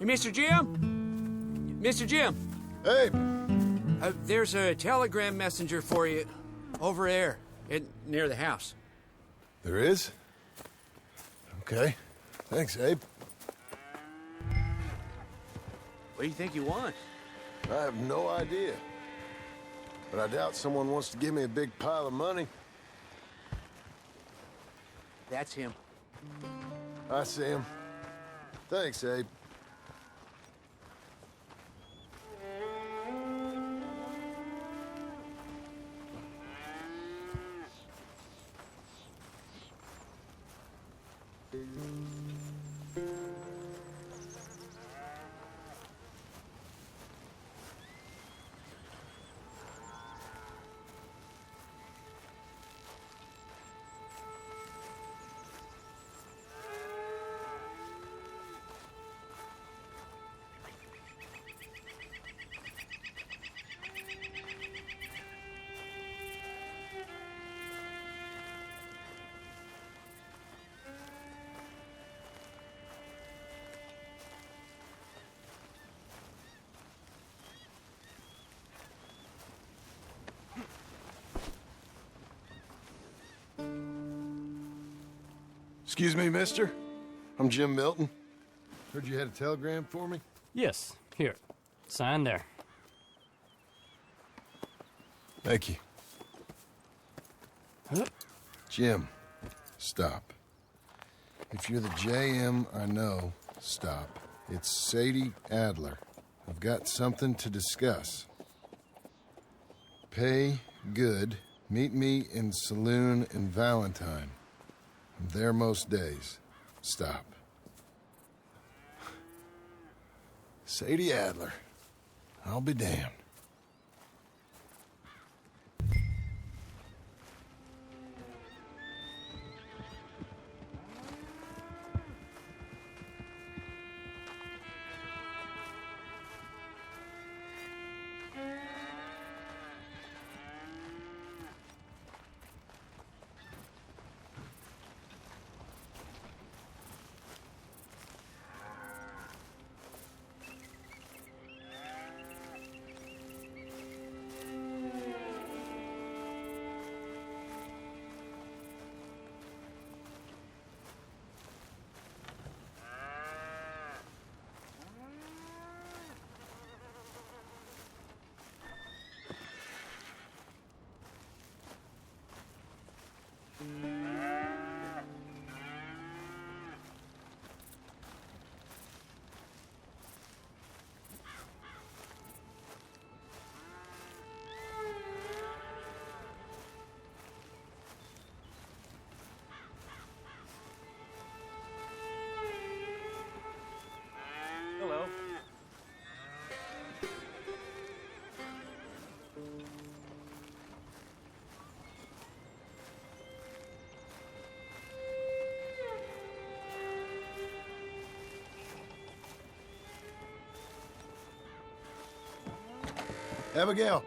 Hey, Mr. Jim? Mr. Jim? Hey! There's a telegram messenger for you over there near the house. There is? Okay. Thanks, Abe. What do you think you want? I have no idea. But I doubt someone wants to give me a big pile of money. That's him. I see him. Thanks, Abe. Excuse me, mister. I'm Jim Milton. Heard you had a telegram for me? Yes, here. Sign there. Thank you. Huh? Jim, stop. If you're the JM I know, stop. It's Sadie Adler. I've got something to discuss. Pay good. Meet me in saloon in Valentine. I'm there most days. Stop. Sadie Adler. I'll be damned. Hello. Abigail.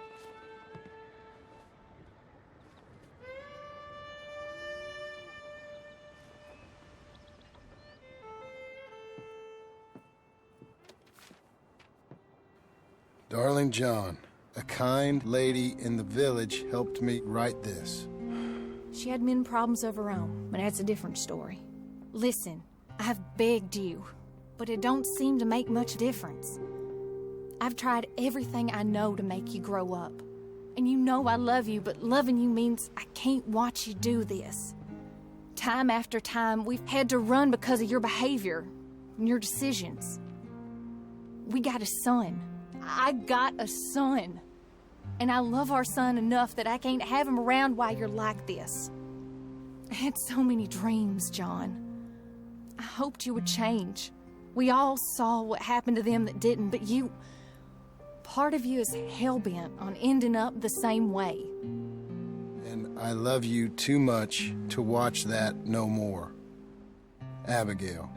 Darling John, a kind lady in the village helped me write this. She had men problems of her own, but that's a different story. Listen, I've begged you, but it don't seem to make much difference. I've tried everything I know to make you grow up. And you know I love you, but loving you means I can't watch you do this. Time after time, we've had to run because of your behavior and your decisions. We got a son. I got a son. And I love our son enough that I can't have him around while you're like this. I had so many dreams, John. I hoped you would change. We all saw what happened to them that didn't, but you... Part of you is hell-bent on ending up the same way. And I love you too much to watch that no more. Abigail.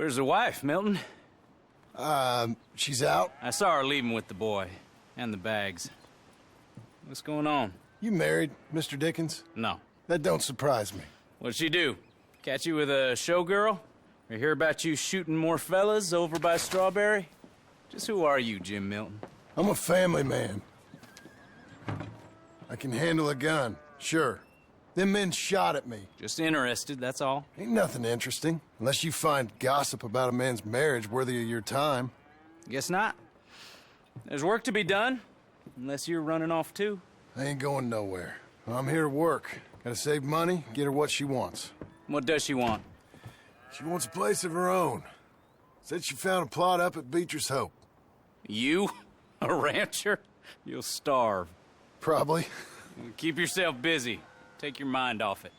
Where's the wife, Milton? She's out. I saw her leaving with the boy. And the bags. What's going on? You married, Mr. Dickens? No. That don't surprise me. What'd she do? Catch you with a showgirl? Or hear about you shooting more fellas over by Strawberry? Just who are you, Jim Milton? I'm a family man. I can handle a gun, sure. Them men shot at me. Just interested, that's all. Ain't nothing interesting, unless you find gossip about a man's marriage worthy of your time. Guess not. There's work to be done, unless you're running off too. I ain't going nowhere. I'm here to work. Gotta save money, get her what she wants. What does she want? She wants a place of her own. Said she found a plot up at Beecher's Hope. You? A rancher? You'll starve. Probably. Keep yourself busy. Take your mind off it.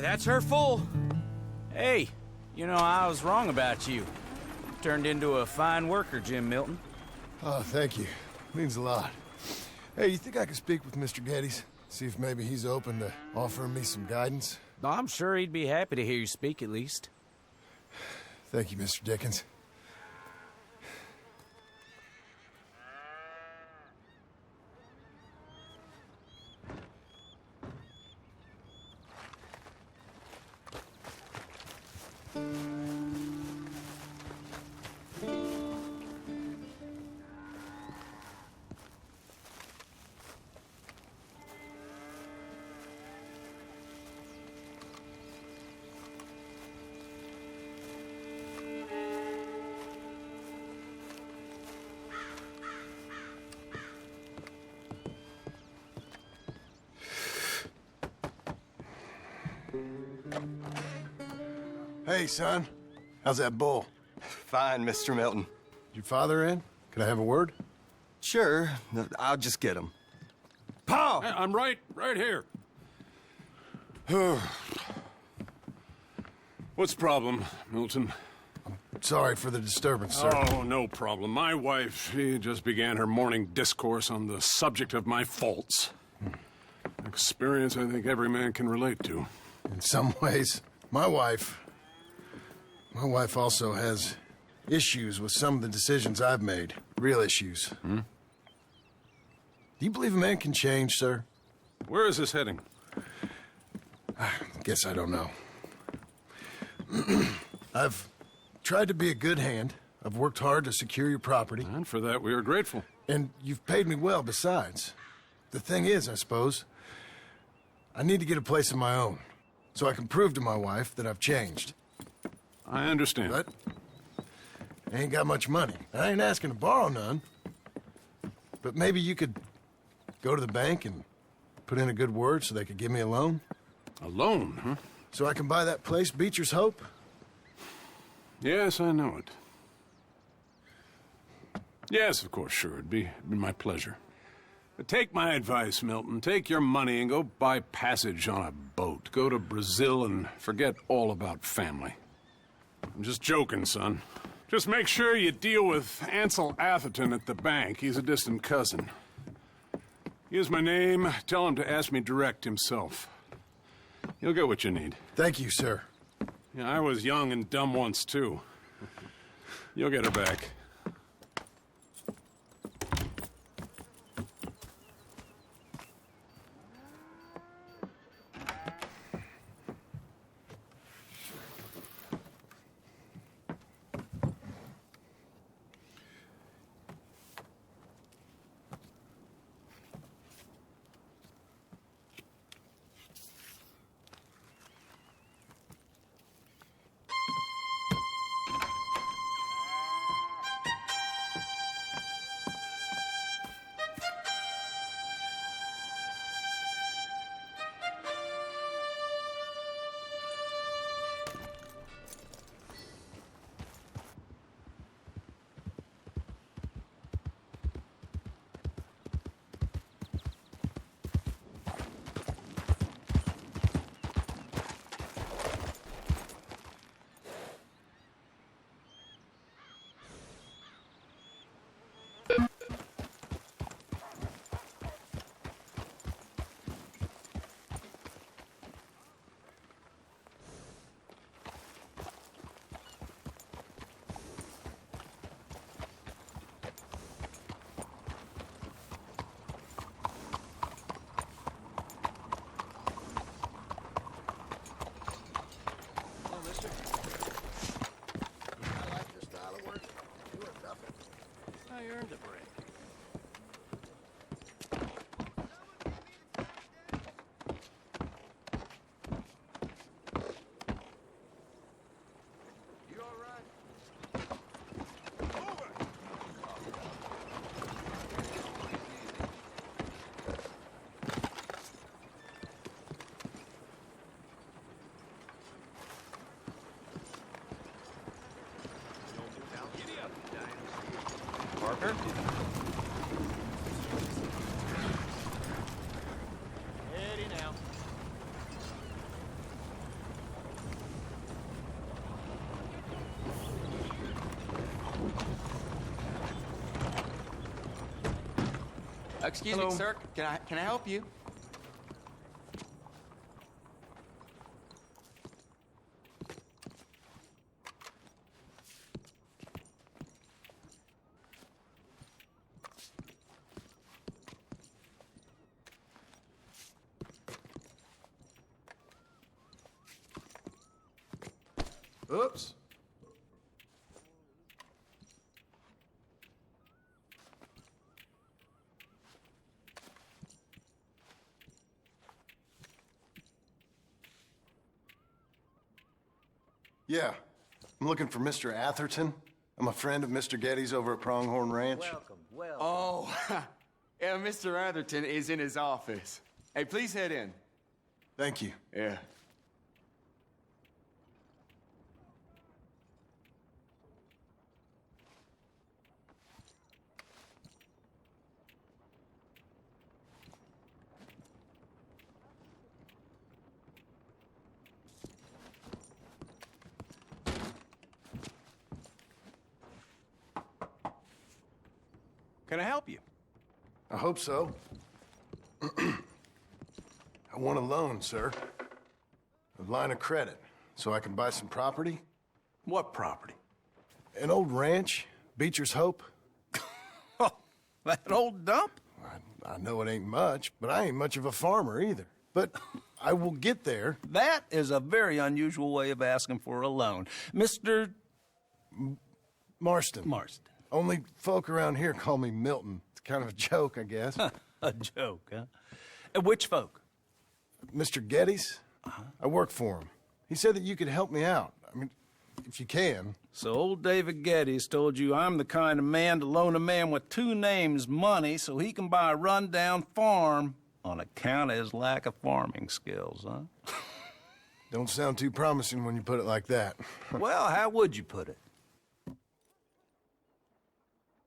That's her full. Hey, you know, I was wrong about you. Turned into a fine worker, Jim Milton. Oh, thank you. Means a lot. Hey, you think I could speak with Mr. Geddes? See if maybe he's open to offering me some guidance. I'm sure he'd be happy to hear you speak at least. Thank you, Mr. Dickens. Hey, son. How's that bull? Fine, Mr. Milton. Your father in? Could I have a word? Sure, I'll just get him. Paul! I'm right here. What's the problem, Milton? Sorry for the disturbance, sir. Oh, no problem. My wife, she just began her morning discourse on the subject of my faults. Experience I think every man can relate to. In some ways, my wife also has issues with some of the decisions I've made. Real issues. Do you believe a man can change, sir? Where is this heading? I guess I don't know. I've tried to be a good hand. I've worked hard to secure your property. And for that, we are grateful. And you've paid me well besides. The thing is, I suppose, I need to get a place of my own, so I can prove to my wife that I've changed. I understand. But I ain't got much money. I ain't asking to borrow none. But maybe you could go to the bank and put in a good word so they could give me a loan? A loan, huh? So I can buy that place, Beecher's Hope? Yes, I know it. Yes, of course, sure. It'd be my pleasure. But take my advice, Milton. Take your money and go buy passage on a boat. Go to Brazil and forget all about family. I'm just joking, son. Just make sure you deal with Ansel Atherton at the bank. He's a distant cousin. Here's my name. Tell him to ask me direct himself. You'll get what you need. Thank you, sir. Yeah, I was young and dumb once, too. You'll get her back. I earned a break. You all right? Parker? Ready now. Excuse me, sir. Can I help you? Oops. Yeah, I'm looking for Mr. Atherton. I'm a friend of Mr. Getty's over at Pronghorn Ranch. Welcome. Oh, yeah, Mr. Atherton is in his office. Hey, please head in. Thank you. Yeah. Can I help you? I hope so. I want a loan, sir. A line of credit, so I can buy some property. What property? An old ranch, Beecher's Hope. Oh, that old dump? I know it ain't much, but I ain't much of a farmer either. But I will get there. That is a very unusual way of asking for a loan. Mr. Marston. Marston. Only folk around here call me Milton. It's kind of a joke, I guess. A joke, huh? Which folk? Mr. Getty's? I work for him. He said that you could help me out. I mean, if you can. So old David Getty's told you I'm the kind of man to loan a man with two names money so he can buy a rundown farm on account of his lack of farming skills, huh? Don't sound too promising when you put it like that. Well, how would you put it?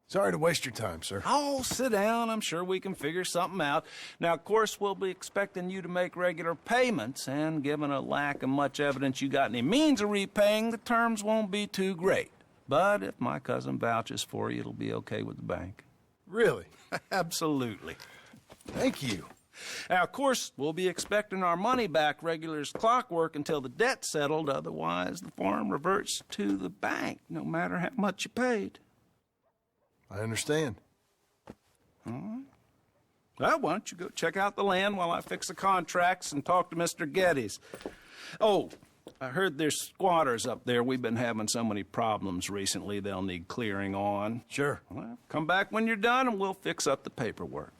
Sorry to waste your time, sir. Oh, sit down. I'm sure we can figure something out. Now, of course, we'll be expecting you to make regular payments, and given a lack of much evidence you got any means of repaying, the terms won't be too great. But if my cousin vouches for you, it'll be okay with the bank. Really? Absolutely. Thank you. Now, of course, we'll be expecting our money back regular as clockwork until the debt's settled. Otherwise, the farm reverts to the bank, no matter how much you paid. I understand. All right. Well, why don't you go check out the land while I fix the contracts and talk to Mr. Getty's. Oh, I heard there's squatters up there. We've been having so many problems recently, they'll need clearing on. Sure. Well, come back when you're done and we'll fix up the paperwork.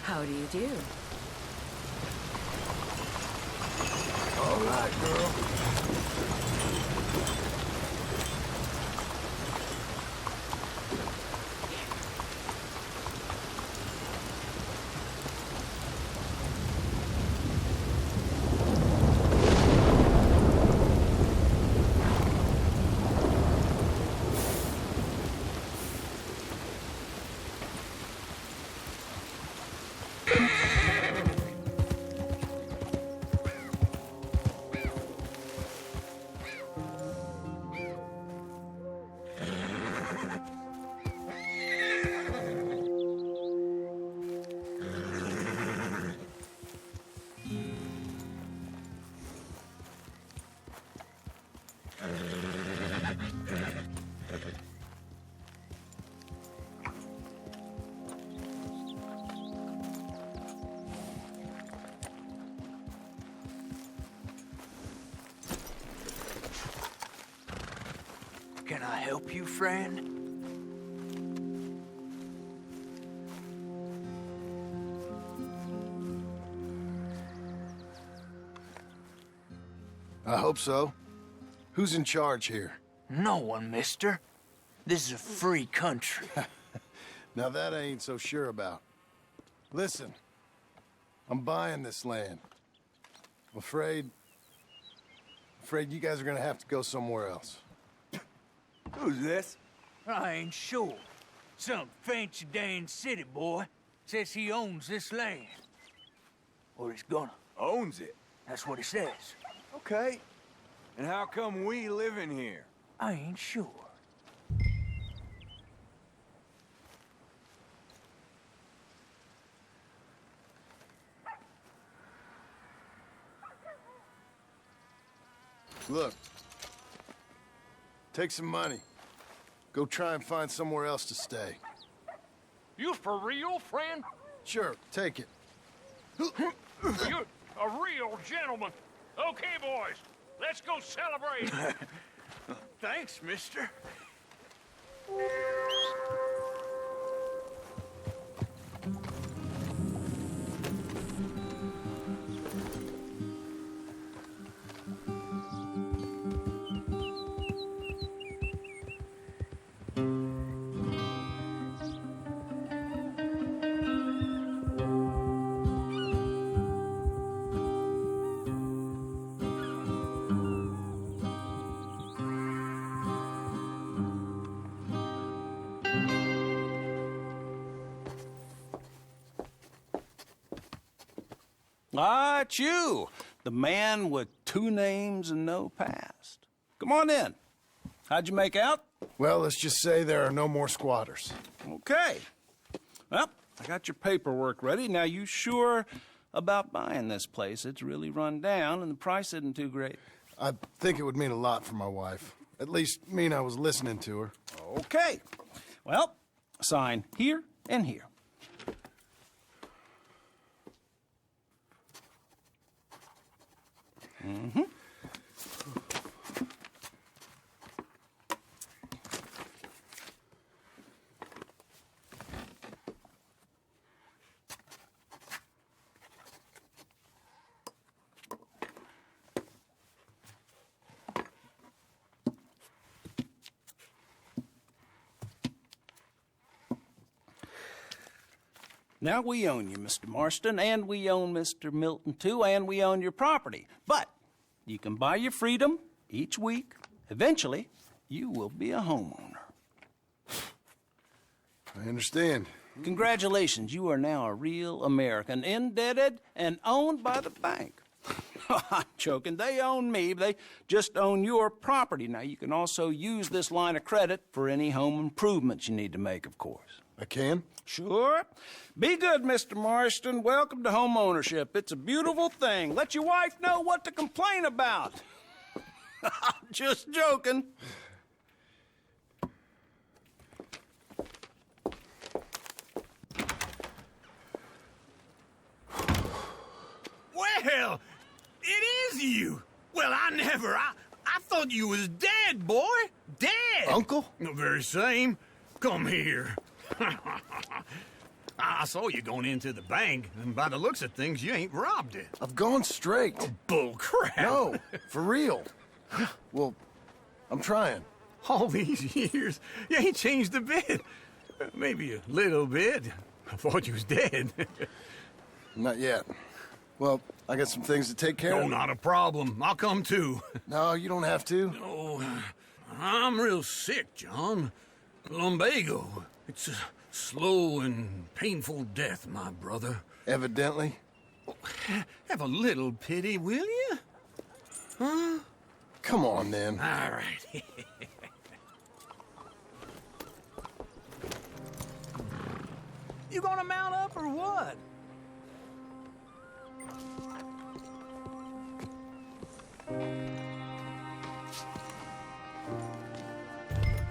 How do you do? All right, girl. I help you, friend? I hope so. Who's in charge here? No one, mister. This is a free country. Now that I ain't so sure about. Listen, I'm buying this land. I'm afraid you guys are gonna have to go somewhere else. Who's this? I ain't sure. Some fancy Dan city boy says he owns this land. Or he's gonna. Owns it? That's what he says. Okay. And how come we live in here? I ain't sure. Look, take some money. Go try and find somewhere else to stay. You for real, friend? Sure, take it. You're a real gentleman. Okay, boys, let's go celebrate. Thanks, mister. Ah, it's you, the man with 2 names and no past. Come on in. How'd you make out? Well, let's just say there are no more squatters. Okay. Well, I got your paperwork ready. Now, you sure about buying this place? It's really run down, and the price isn't too great. I think it would mean a lot for my wife. At least mean I was listening to her. Okay. Well, sign here and here. Mm-hmm. Now we own you, Mr. Marston, and we own Mr. Milton, too, and we own your property. But you can buy your freedom each week. Eventually, you will be a homeowner. I understand. Congratulations, you are now a real American, indebted and owned by the bank. I'm joking. They own me. They just own your property. Now, you can also use this line of credit for any home improvements you need to make, of course. I can? Sure. Be good, Mr. Marston. Welcome to home ownership. It's a beautiful thing. Let your wife know what to complain about. Just joking. Well, it is you. Well, I thought you was dead, boy. Dead. Uncle? The very same. Come here. I saw you going into the bank, and by the looks of things, you ain't robbed it. I've gone straight. Oh, bull crap. No, for real. Well, I'm trying. All these years, you ain't changed a bit. Maybe a little bit. I thought you was dead. Not yet. Well, I got some things to take care of. No, not a problem. I'll come too. No, you don't have to. Oh, I'm real sick, John. Lumbago. It's a slow and painful death, my brother. Evidently. Have a little pity, will you? Huh? Come on, then. All right. You gonna mount up or what?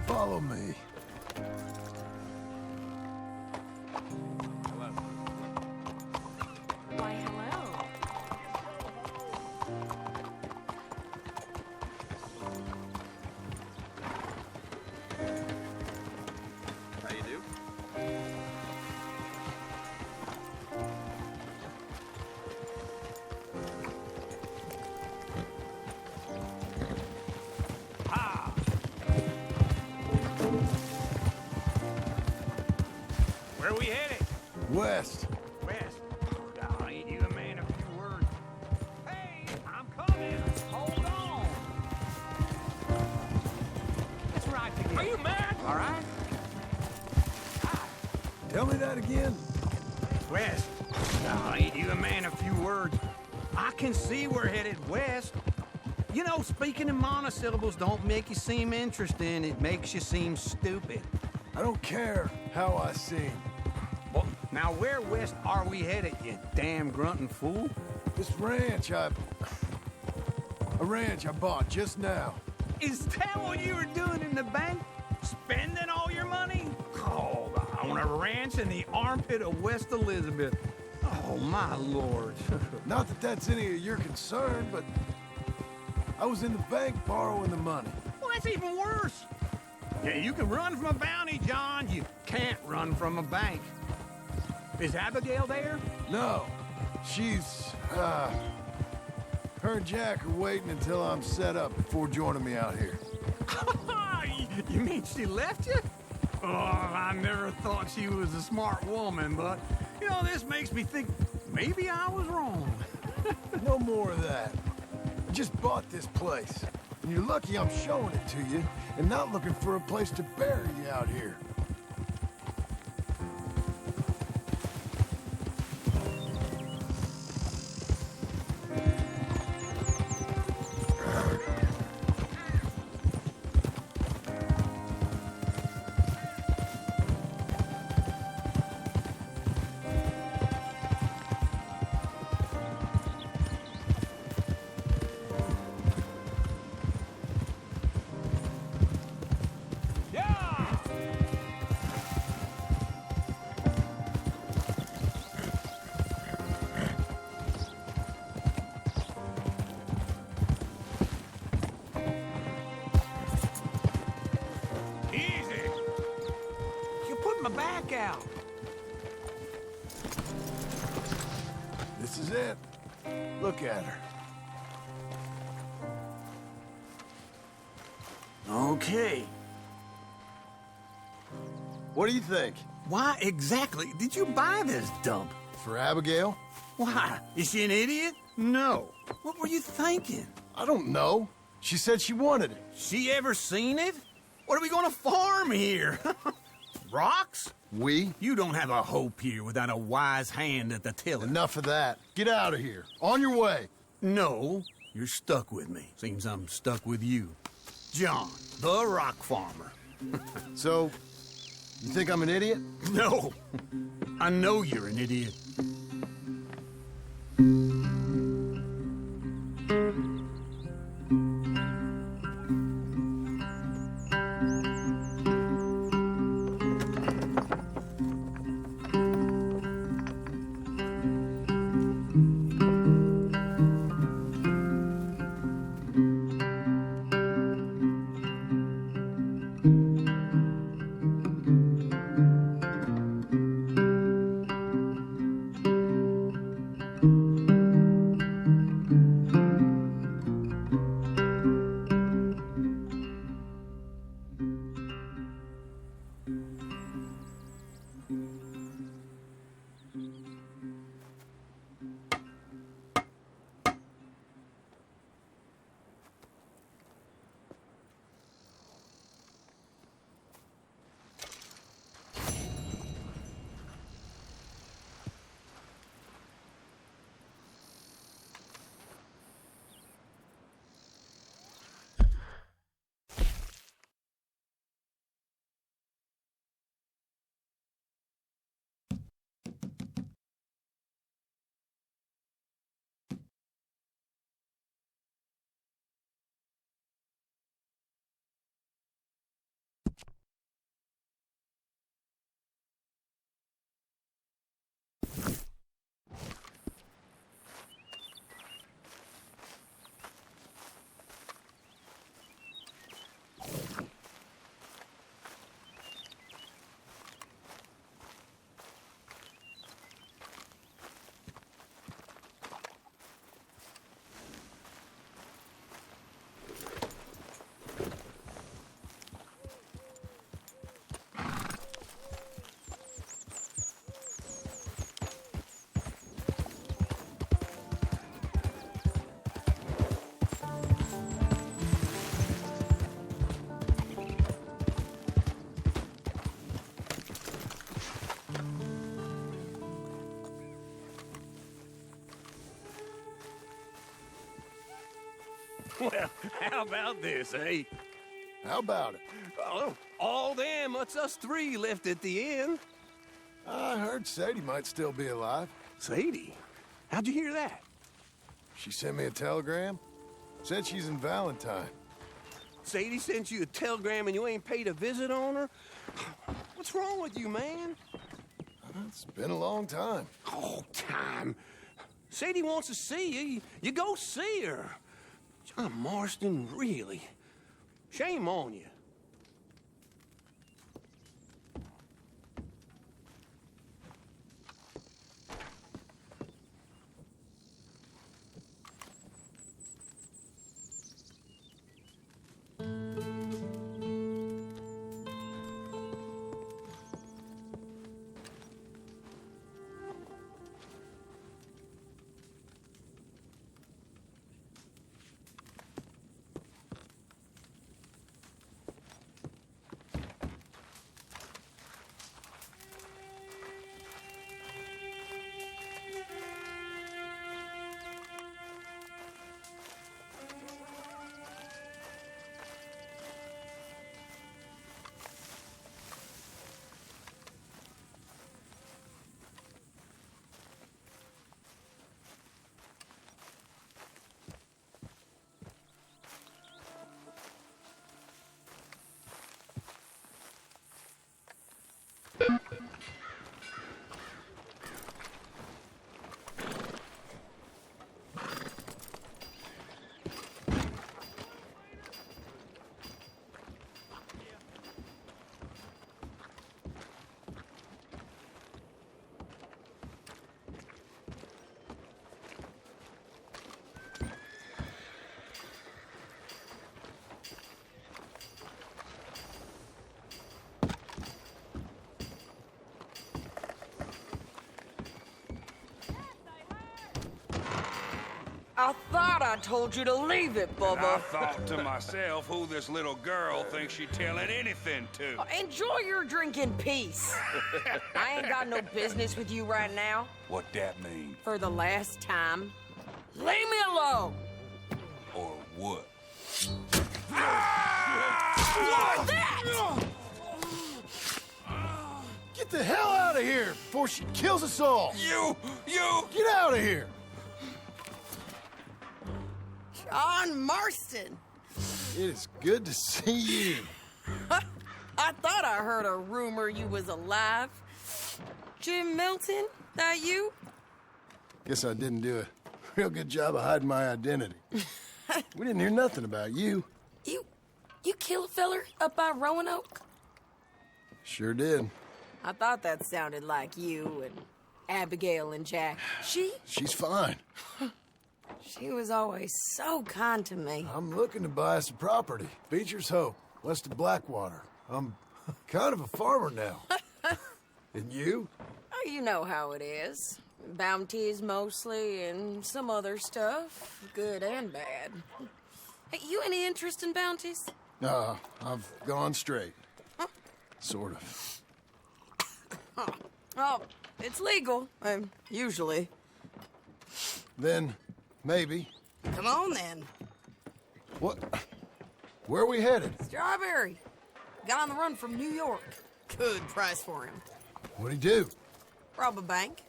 Follow me. Why, hello. we headed? West. West. Oh, ain't you a man of few words? Hey, I'm coming. Hold on. That's right. Are you mad? All right. Tell me that again. West. Oh, ain't you a man of few words? I can see we're headed west. You know, speaking in monosyllables don't make you seem interesting. It makes you seem stupid. I don't care how I sing. Well, now where west are we headed, you damn grunting fool? This ranch I bought just now. Is that what you were doing in the bank? Spending all your money? Oh, on a ranch in the armpit of West Elizabeth. Oh, my lord. Not that that's any of your concern, but I was in the bank borrowing the money. Well, that's even worse. Yeah, you can run from a bounty, John. You can't run from a bank. Is Abigail there? No. She's, her and Jack are waiting until I'm set up before joining me out here. You mean she left you? Oh, I never thought she was a smart woman, but, you know, this makes me think maybe I was wrong. No more of that. I just bought this place. And you're lucky I'm showing it to you and not looking for a place to bury you out here. Back out. This is it. Look at her. Okay. What do you think? Why exactly did you buy this dump? For Abigail? Why? Is she an idiot? No. What were you thinking? I don't know. She said she wanted it. She ever seen it? What are we gonna farm here? Rocks? We? You don't have a hope here without a wise hand at the tiller. Enough of that. Get out of here. On your way. No, you're stuck with me. Seems I'm stuck with you. John, the rock farmer. So, you think I'm an idiot? No. I know you're an idiot. Well, how about this, eh? How about it? Oh, all them, it's us three left at the end. I heard Sadie might still be alive. Sadie? How'd you hear that? She sent me a telegram. Said she's in Valentine. Sadie sent you a telegram and you ain't paid a visit on her? What's wrong with you, man? It's been a long time. Oh, time. Sadie wants to see you. You go see her. John Marston, really? Shame on you. I thought I told you to leave it, Bubba. I thought to myself who this little girl thinks she's telling anything to. Enjoy your drink in peace. I ain't got no business with you right now. What that mean? For the last time, leave me alone. Or what? What's that? Get the hell out of here before she kills us all! You! Get out of here! John Marston. It is good to see you. I thought I heard a rumor you was alive. Jim Milton, that you? Guess I didn't do a real good job of hiding my identity. We didn't hear nothing about you. You kill a feller up by Roanoke? Sure did. I thought that sounded like you and Abigail and Jack. She's fine. She was always so kind to me. I'm looking to buy some property. Beecher's Hope, west of Blackwater. I'm kind of a farmer now. And you? Oh, you know how it is. Bounties mostly and some other stuff, good and bad. Hey, you any interest in bounties? I've gone straight. Huh? Sort of. Oh, it's legal, usually. Then, maybe. Come on, then. What? Where are we headed? Strawberry. Got on the run from New York. Good price for him. What'd he do? Rob a bank.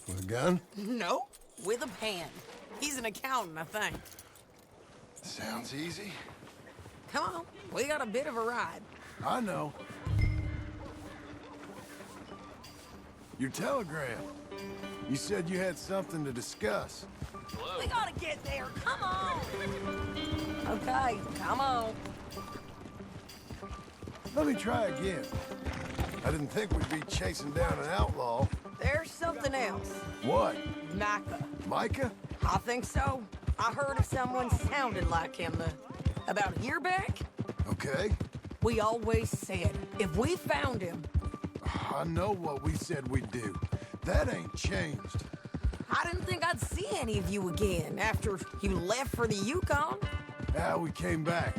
With a gun? No, with a pen. He's an accountant, I think. Sounds easy. Come on, we got a bit of a ride. I know. Your telegram. You said you had something to discuss. We gotta get there, come on! Okay, come on. Let me try again. I didn't think we'd be chasing down an outlaw. There's something else. What? Micah. Micah? I think so. I heard of someone sounded like him about a year back. Okay. We always said, if we found him... I know what we said we'd do. That ain't changed. I didn't think I'd see any of you again after you left for the Yukon. We came back.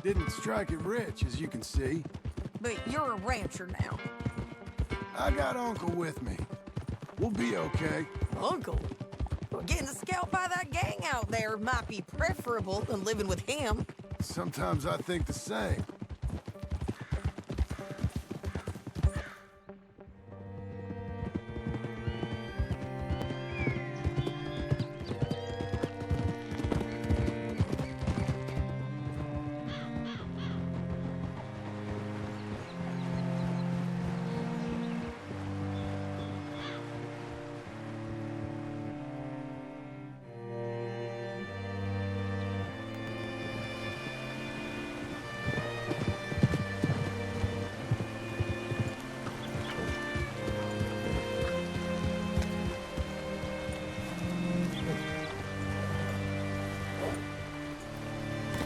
Didn't strike it rich, as you can see. But you're a rancher now. I got Uncle with me. We'll be okay. Uncle? Getting scalped by that gang out there might be preferable than living with him. Sometimes I think the same.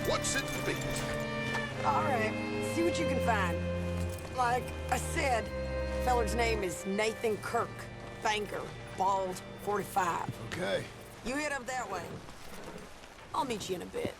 What's it beat? All right, see what you can find. Like I said, feller's name is Nathan Kirk. Banker, bald, 45. Okay. You head up that way. I'll meet you in a bit.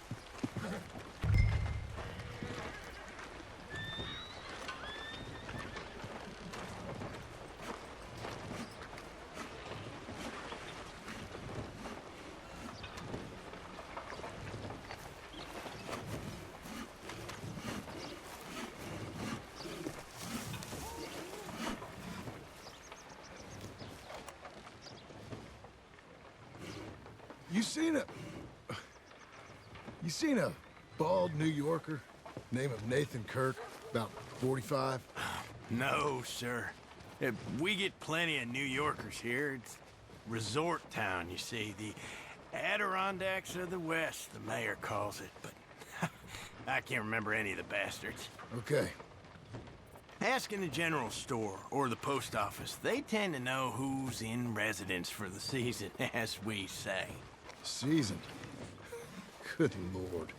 You seen a bald New Yorker, name of Nathan Kirk, about 45? No, sir. We get plenty of New Yorkers here. It's resort town, you see. The Adirondacks of the West, the mayor calls it. But I can't remember any of the bastards. Okay. Ask in the general store or the post office. They tend to know who's in residence for the season, as we say. Season? Good Lord.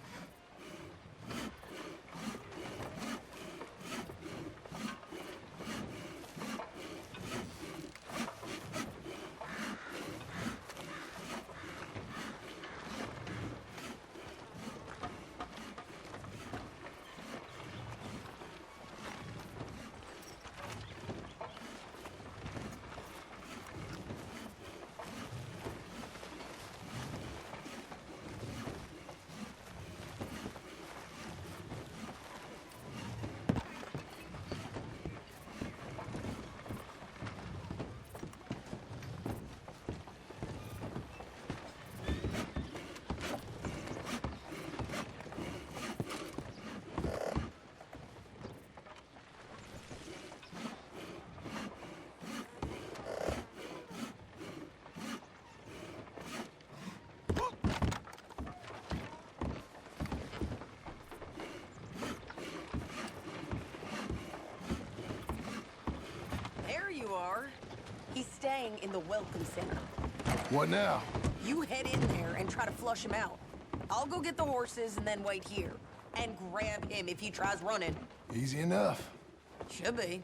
He's staying in the Welcome Center. What now? You head in there and try to flush him out. I'll go get the horses and then wait here. And grab him if he tries running. Easy enough. Should be.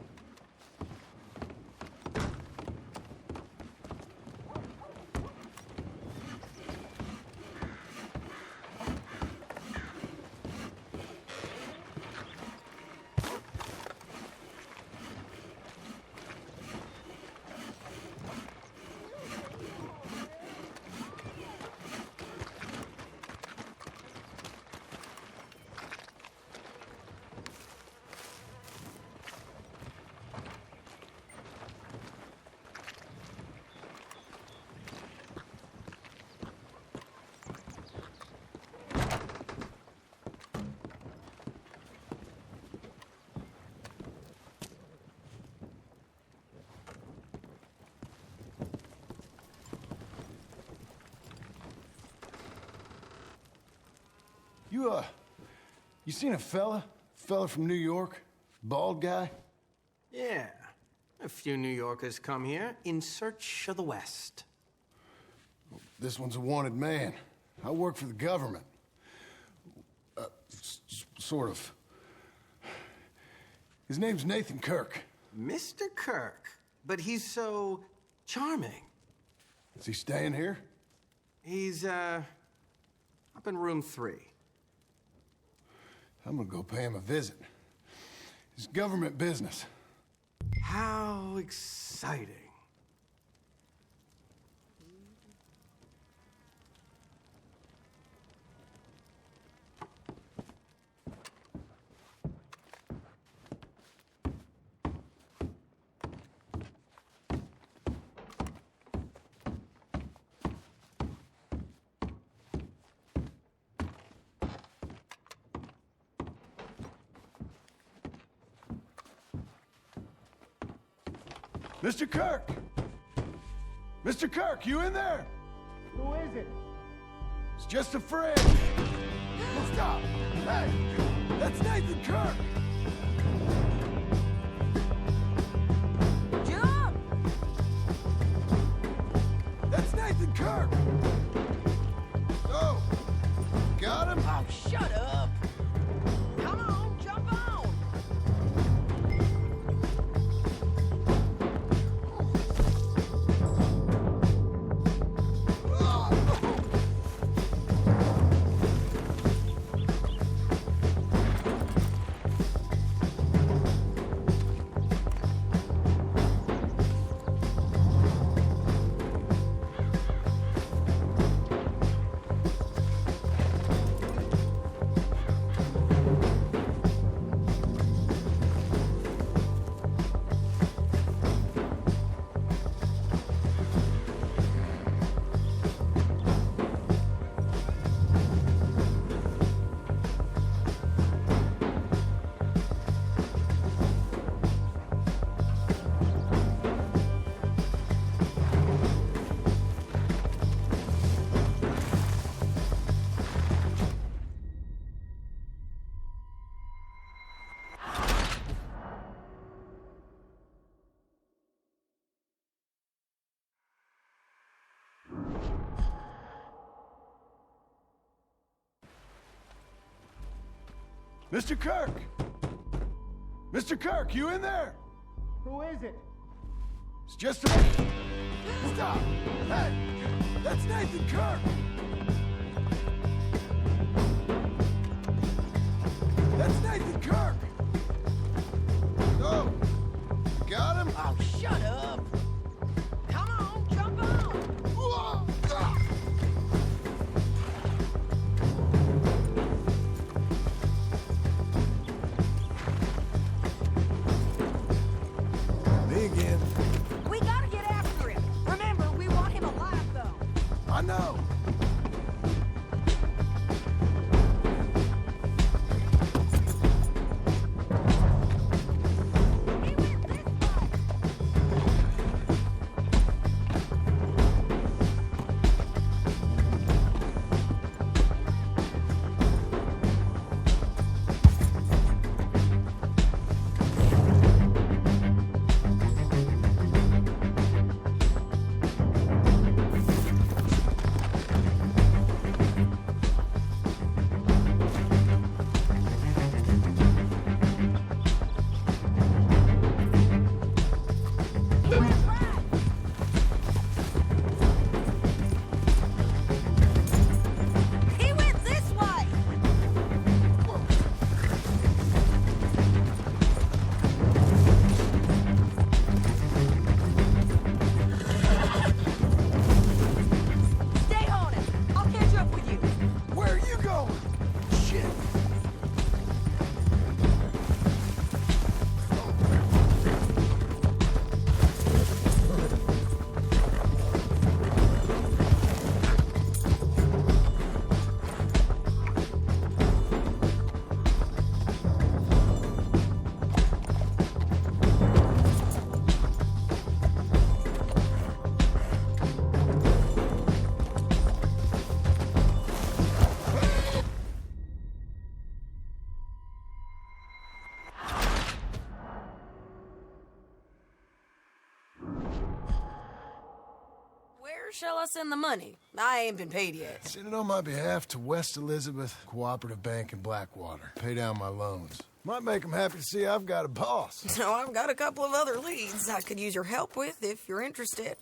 You seen a fella? Fella from New York? Bald guy? Yeah. A few New Yorkers come here in search of the West. This one's a wanted man. I work for the government. Sort of. His name's Nathan Kirk. Mr. Kirk? But he's so charming. Is he staying here? He's, up in room 3. I'm gonna go pay him a visit. It's government business. How exciting. Mr. Kirk! Mr. Kirk, you in there? Who is it? It's just a friend. Stop! Hey! That's Nathan Kirk! Jump! That's Nathan Kirk! Oh! Got him? Oh, shut up! Come on, jump on! Mr. Kirk! Mr. Kirk, you in there? Who is it? It's just a... Stop! Hey! That's Nathan Kirk! That's Nathan Kirk! Oh! Got him? Oh, shut up! Come on, jump on! Whoa! Ah! Me again. We gotta get after him. Remember, we want him alive, though. I know. He went this way. He went this way. Stay on him. I'll catch up with you. Where are you going? Shit. Where shall I send the money? I ain't been paid yet. Send it on my behalf to West Elizabeth Cooperative Bank in Blackwater. Pay down my loans. Might make them happy to see I've got a boss. So I've got a couple of other leads I could use your help with if you're interested.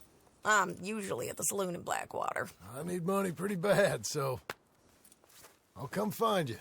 I'm usually at the saloon in Blackwater. I need money pretty bad, so I'll come find you.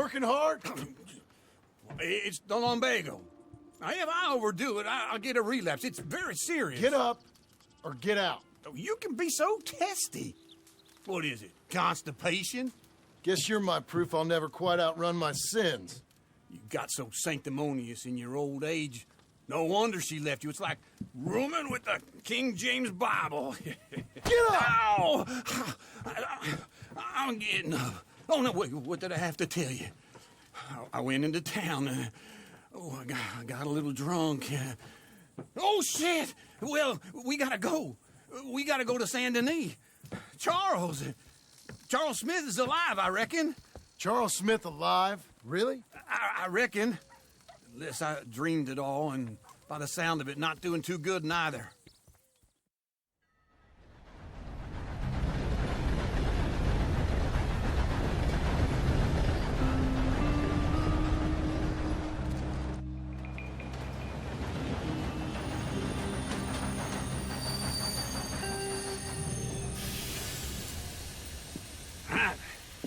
Working hard? It's the lumbago. Now, if I overdo it, I'll get a relapse. It's very serious. Get up or get out. You can be so testy. What is it, constipation? Guess you're my proof I'll never quite outrun my sins. You got so sanctimonious in your old age. No wonder she left you. It's like rooming with the King James Bible. Get up! Ow! I'm getting up. Oh, no, wait, what did I have to tell you? I went into town. I got a little drunk. Oh, shit! Well, we gotta go. We gotta go to Saint Denis. Charles Smith is alive, I reckon. Charles Smith alive? Really? I reckon. Unless I dreamed it all, and by the sound of it, not doing too good neither.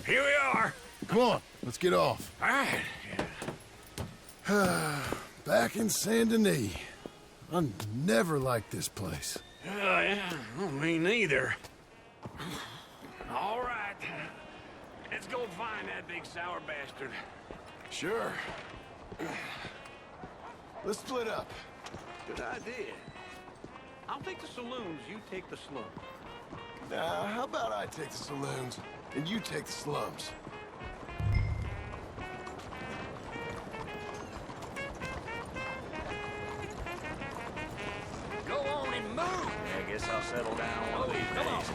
Here we are. Come on, let's get off. All right. Back in Saint Denis. I never liked this place. Yeah, well, me neither. All right. Let's go find that big sour bastard. Sure. Let's split up. Good idea. I'll take the saloons, you take the slums. Now, how about I take the saloons and you take the slums? Go on and move! I guess I'll settle down one of these days.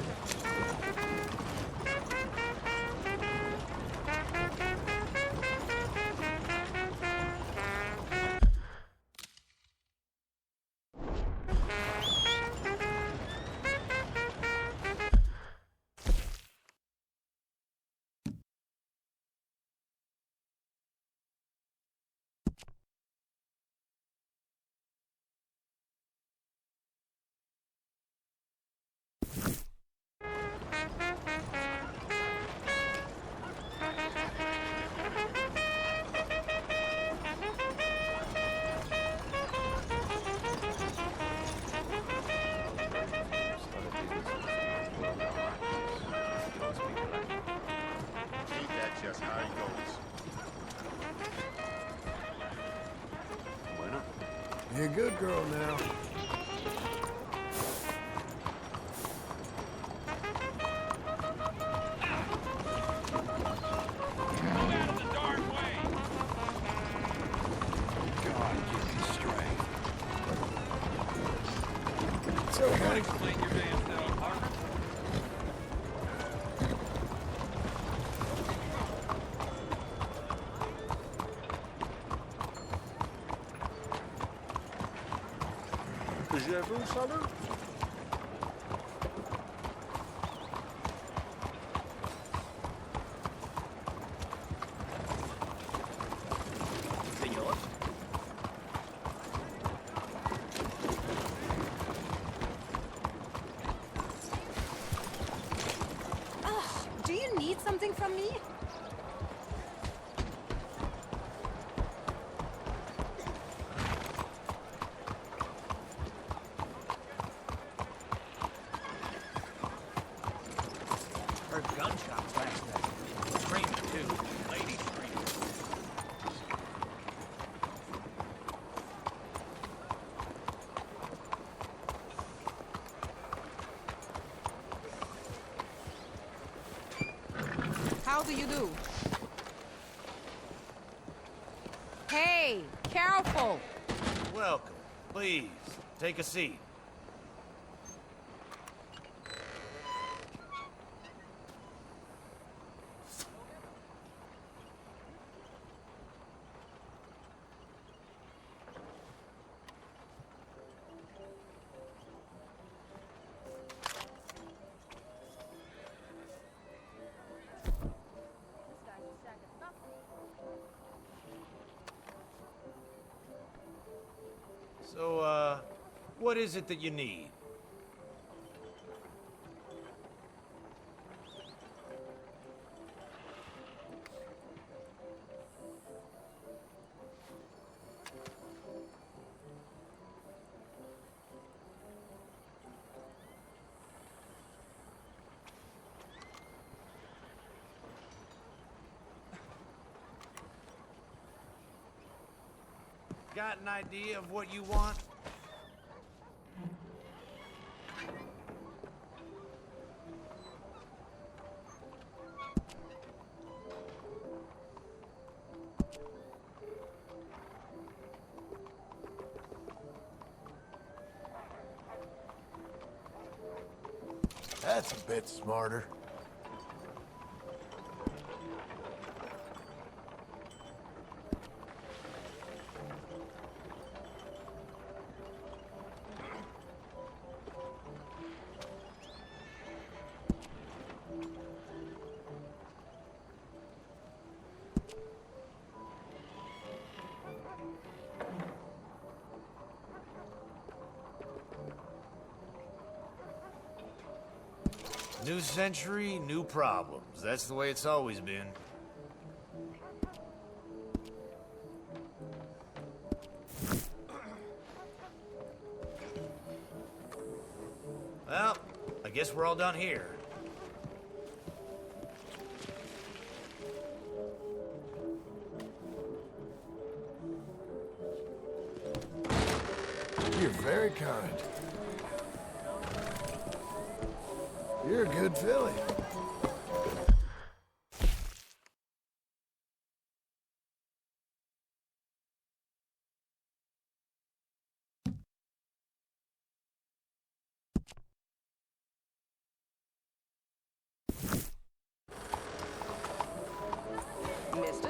Just how it goes. Bueno. You're a good girl now. God, give me strength. It's okay. Explain your damn self, Parker. Je vous salue. Senor. Do you need something from me? Heard gunshots last night. Screaming, too. Lady screaming. How do you do? Hey, careful! Welcome. Please, take a seat. So, what is it that you need? Got an idea of what you want? That's a bit smarter. New century, new problems. That's the way it's always been. Well, I guess we're all done here. You're very kind. You're a good filly. Mister?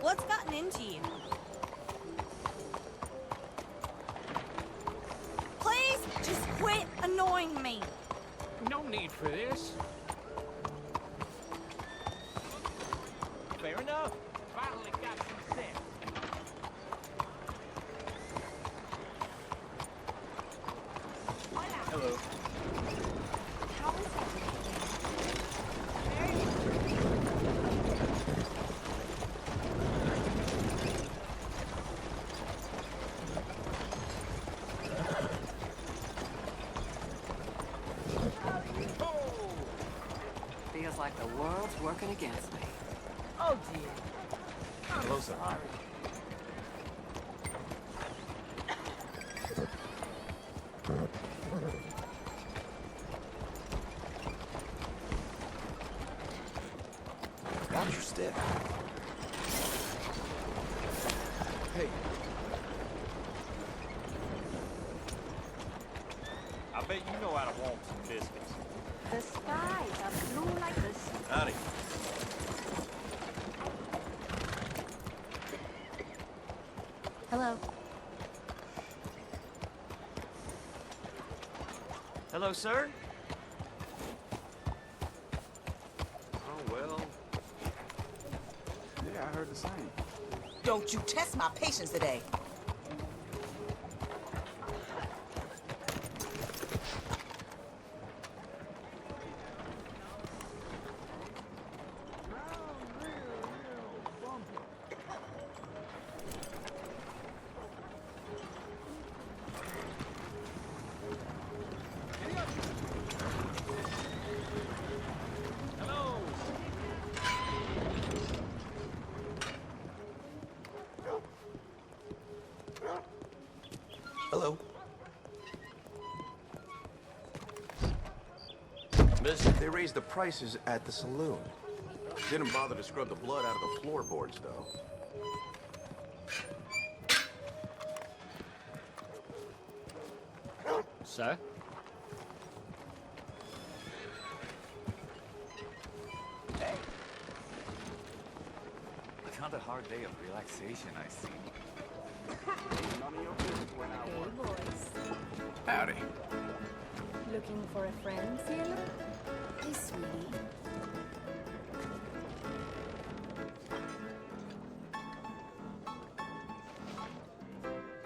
What's gotten into you? Please, just quit annoying me. No need for this. Fair enough. Finally got some sense. Hello. Feels like the world's working against me. Oh dear. Hello, sir. Watch your step. Hey. I bet you know how to want some biscuits. The skies are blue like the sea. Howdy. Hello. Hello, sir. Oh, well. Yeah, I heard the same. Don't you test my patience today. Hello. Mister, they raised the prices at the saloon. Didn't bother to scrub the blood out of the floorboards, though. Sir? Hey. Another hard day of relaxation, I see. None of your business when I Hey, work. boys. Howdy. Looking for a friend, Sailor? Hey, sweetie.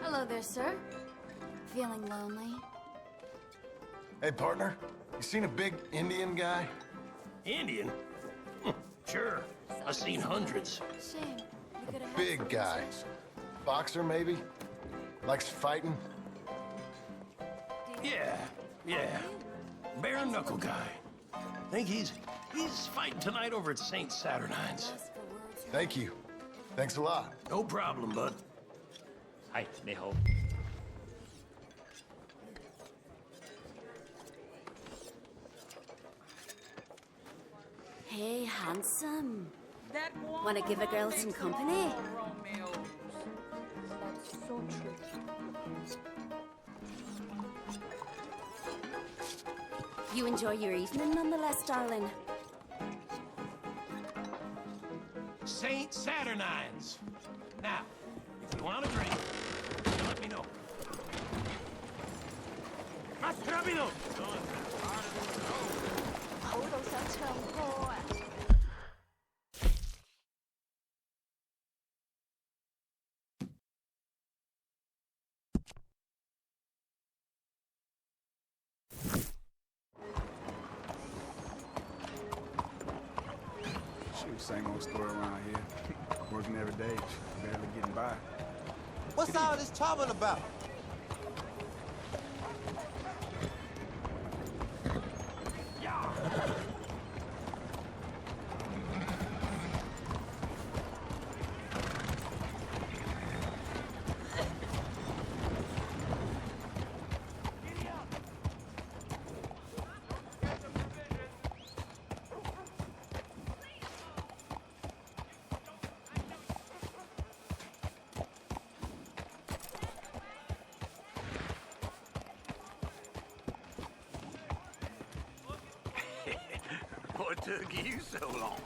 Hello there, sir. Feeling lonely? Hey, partner. You seen a big Indian guy? Indian? Sure. I've seen hundreds. Shame. We could have had Big something guy. special. Boxer, maybe? Likes fighting? Yeah. Bare knuckle guy. Think he's fighting tonight over at St. Saturnine's. Thank you. Thanks a lot. No problem, bud. Hi, ni hao. Hey, handsome. Wanna give a girl some company? That's so true. You enjoy your evening nonetheless, darling. St. Saturnine's. Now, if you want a drink, you let me know. Más rápido! Shoot, same old story around here. Working every day, barely getting by. What's all this trouble about? What took you so long?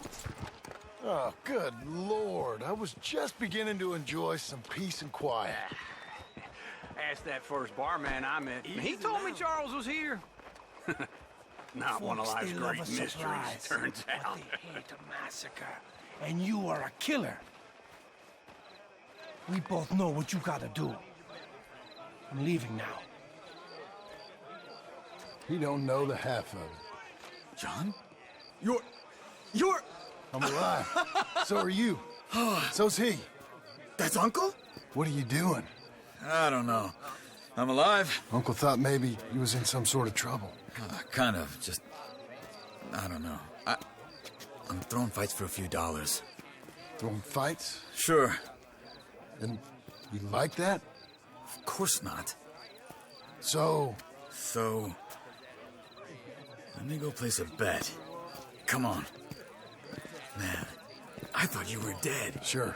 Oh, good Lord. I was just beginning to enjoy some peace and quiet. Asked that first barman I met. He told me Charles was here. Not one of life's great mysteries, turns out. They hate a massacre, and you are a killer. We both know what you gotta do. I'm leaving now. He don't know the half of it. John? You're... I'm alive. So are you. So's he. That's Uncle? What are you doing? I don't know. I'm alive. Uncle thought maybe he was in some sort of trouble. Kind of. Just... I don't know. I'm throwing fights for a few dollars. Throwing fights? Sure. And you like that? Of course not. So... Let me go place a bet. Come on. Man, I thought you were dead. Sure.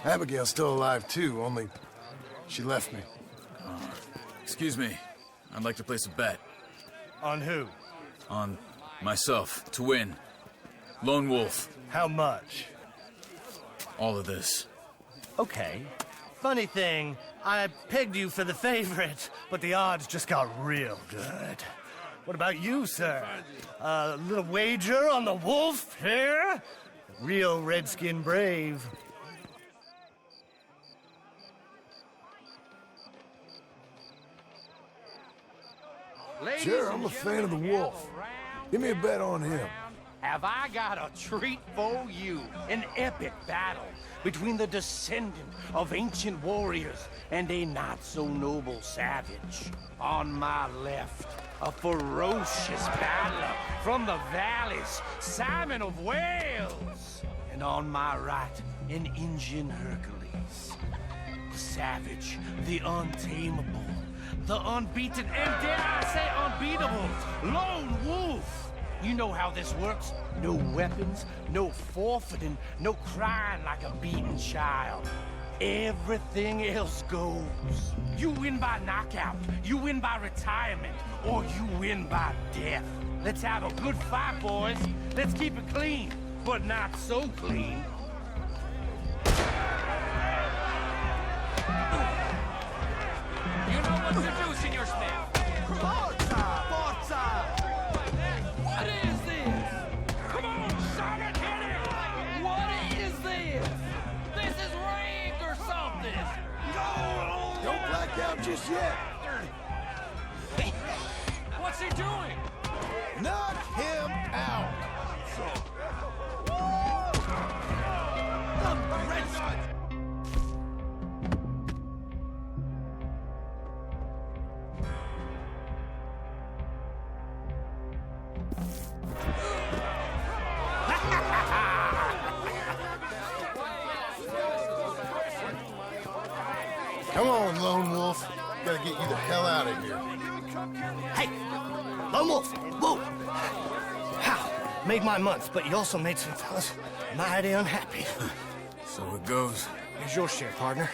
Abigail's still alive, too, only she left me. Excuse me. I'd like to place a bet. On who? On myself, to win. Lone Wolf. How much? All of this. Okay. Funny thing, I pegged you for the favorite, but the odds just got real good. What about you, sir? A little wager on the wolf here? Real redskin brave. Sure, I'm a fan of the wolf. Give me a bet on him. Have I got a treat for you? An epic battle between the descendant of ancient warriors and a not-so-noble savage. On my left, a ferocious battler from the valleys, Simon of Wales. And on my right, an Indian Hercules. The savage, the untamable, the unbeaten, and dare I say unbeatable, Lone Wolf. You know how this works. No weapons, no forfeiting, no crying like a beaten child. Everything else goes. You win by knockout, you win by retirement, or you win by death. Let's have a good fight, boys. Let's keep it clean, but not so clean. You know what to do, Senor Smith. Forza! Forza! What is this? Come on, Simon, hit it! What is this? This is rigged or something! Go! Don't black out just yet. What's he doing? Knock him out. Come on, Lone Wolf. Gotta get you the hell out of here. Hey, Lone Wolf, whoa! How? Made my month, but you also made some fellas mighty unhappy. So it goes. Here's your share, partner.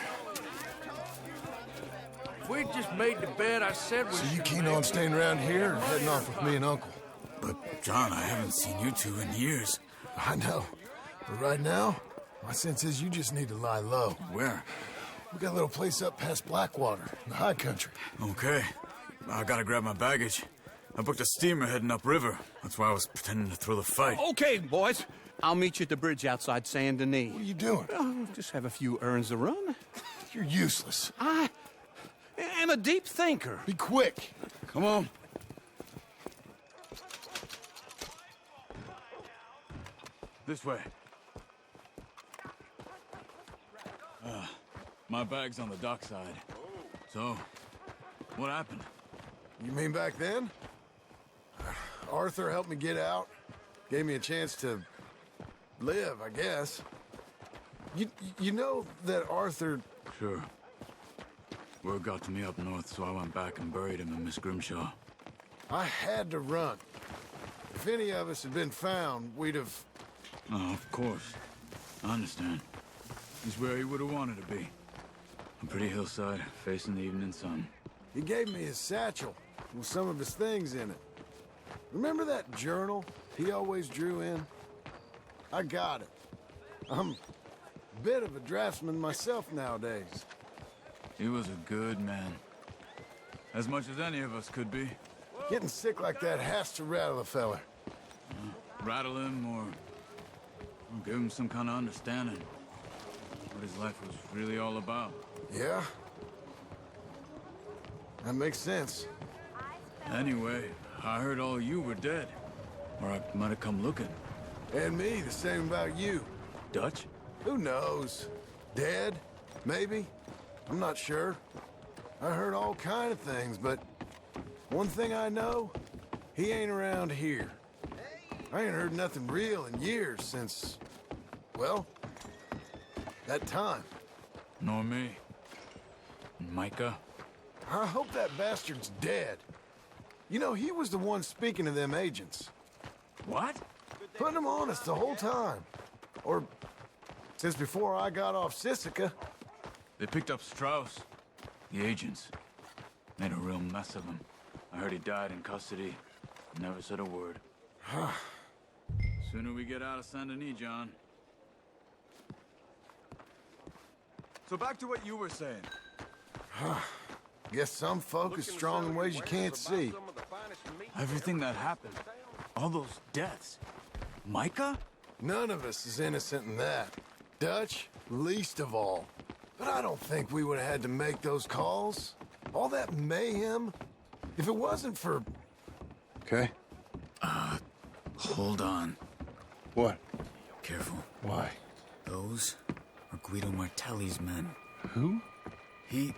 If we just made the bed, I said we So you keen on staying around here or heading off with me and Uncle? But, John, I haven't seen you two in years. I know. But right now, my sense is you just need to lie low. Where? We got a little place up past Blackwater, in the high country. Okay. I gotta grab my baggage. I booked a steamer heading upriver. That's why I was pretending to throw the fight. Okay, boys. I'll meet you at the bridge outside Saint Denis. What are you doing? Oh, just have a few errands to run. You're useless. I am a deep thinker. Be quick. Come on. This way. My bag's on the dockside. So, what happened? You mean back then? Arthur helped me get out. Gave me a chance to live, I guess. You know that Arthur... Sure. Word got to me up north, so I went back and buried him in Miss Grimshaw. I had to run. If any of us had been found, we'd have... Oh, of course. I understand. He's where he would have wanted to be. A pretty hillside, facing the evening sun. He gave me his satchel with some of his things in it. Remember that journal he always drew in? I got it. I'm a bit of a draftsman myself nowadays. He was a good man. As much as any of us could be. Getting sick like that has to rattle a fella. Rattle him or give him some kind of understanding. What his life was really all about. Yeah? That makes sense. Anyway, I heard all you were dead. Or I might have come looking. And me, the same about you. Dutch? Who knows? Dead? Maybe? I'm not sure. I heard all kind of things, but one thing I know, he ain't around here. I ain't heard nothing real in years since, well, that time. Nor me. Micah? I hope that bastard's dead. You know, he was the one speaking to them agents. What? Putting them on us the whole time. Or since before I got off Sisika. They picked up Strauss. The agents. Made a real mess of him. I heard he died in custody. Never said a word. Sooner we get out of Saint Denis, John. So back to what you were saying. Guess some folk is strong in ways you can't see. Everything that happened. All those deaths. Micah? None of us is innocent in that. Dutch, least of all. But I don't think we would have had to make those calls. All that mayhem. If it wasn't for... Okay. Hold on. What? Careful. Why? Those are Guido Martelli's men. Who? He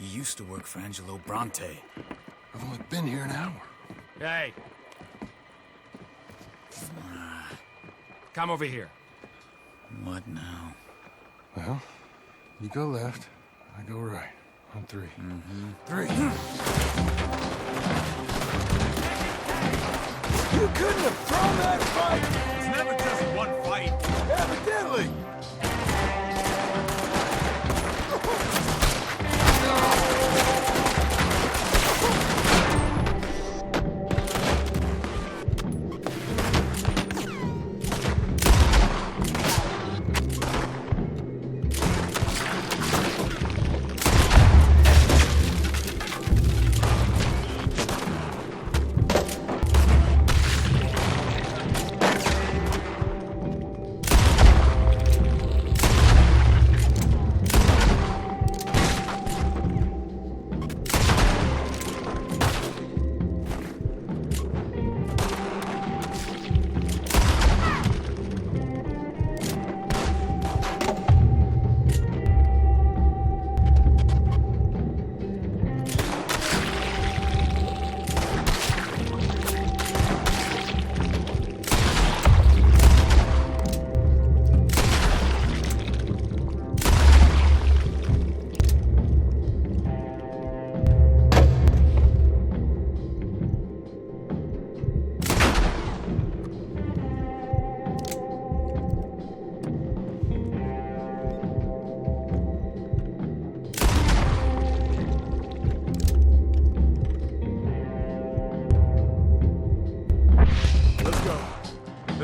used to work for Angelo Bronte. I've only been here an hour. Hey. Come over here. What now? Well, you go left, I go right. On three. Three. You couldn't have thrown that fight! It's never just one fight. Evidently!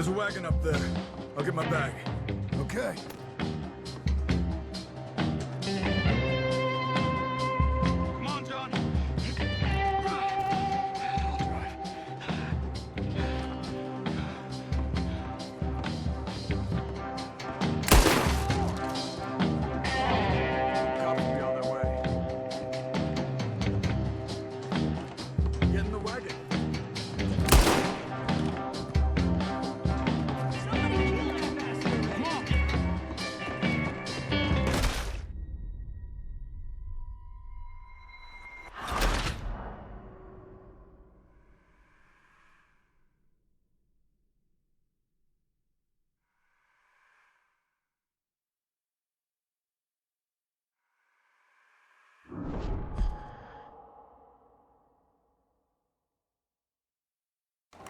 There's a wagon up there. I'll get my bag. Okay. Come on, John. Cops will be on their way. Get in the wagon.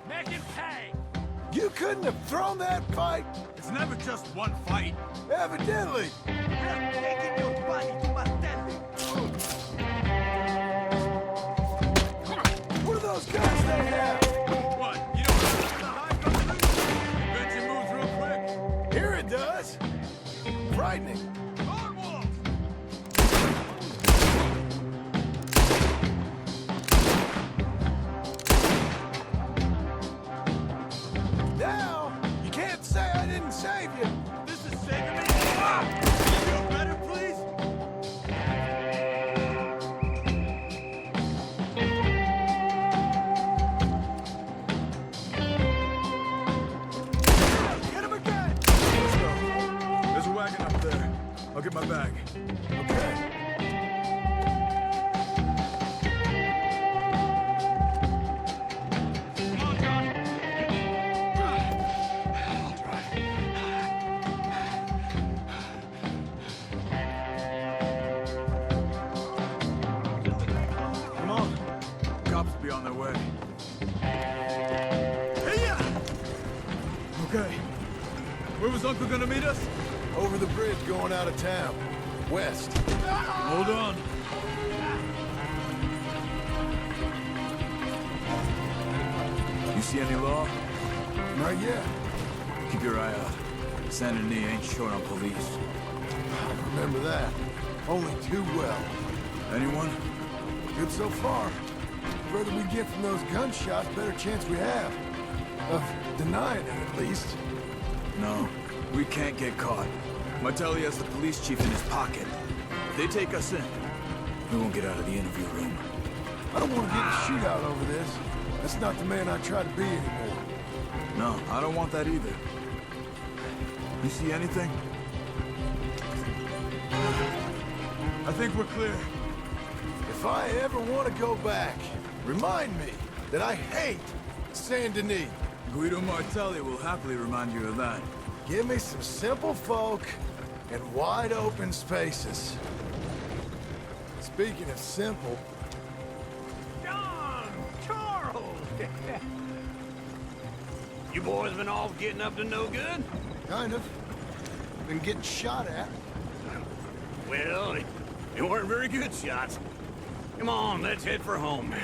Make him pay! You couldn't have thrown that fight? It's never just one fight. Evidently. They're taking your body to Martelli. What are those guns they have? What? You don't have the high country? Bet you moves real quick. Here it does. Frightening. Now, you can't say I didn't save you. This is saving me. Ah! You better, please? Get him again. Let's go. There's a wagon up there. I'll get my bag. Okay. Come on. Cops will be on their way. Hey-ya! Okay. Where was Uncle gonna meet us? Over the bridge going out of town. West. Hold on. You see any law? Not yet. Keep your eye out. Saint Denis ain't short on police. I remember that. Only too well. Anyone? Good so far. The further we get from those gunshots, better chance we have. Of denying it, at least. No, we can't get caught. Martelli has the police chief in his pocket. If they take us in, we won't get out of the interview room. I don't want to get a shootout over this. That's not the man I try to be anymore. No, I don't want that either. You see anything? I think we're clear. If I ever want to go back, remind me that I hate Saint Denis. Guido Martelli will happily remind you of that. Give me some simple folk and wide open spaces. Speaking of simple, John! Charles! You boys been all getting up to no good? kind of. Been getting shot at. Well, they weren't very good shots. Come on, let's head for home.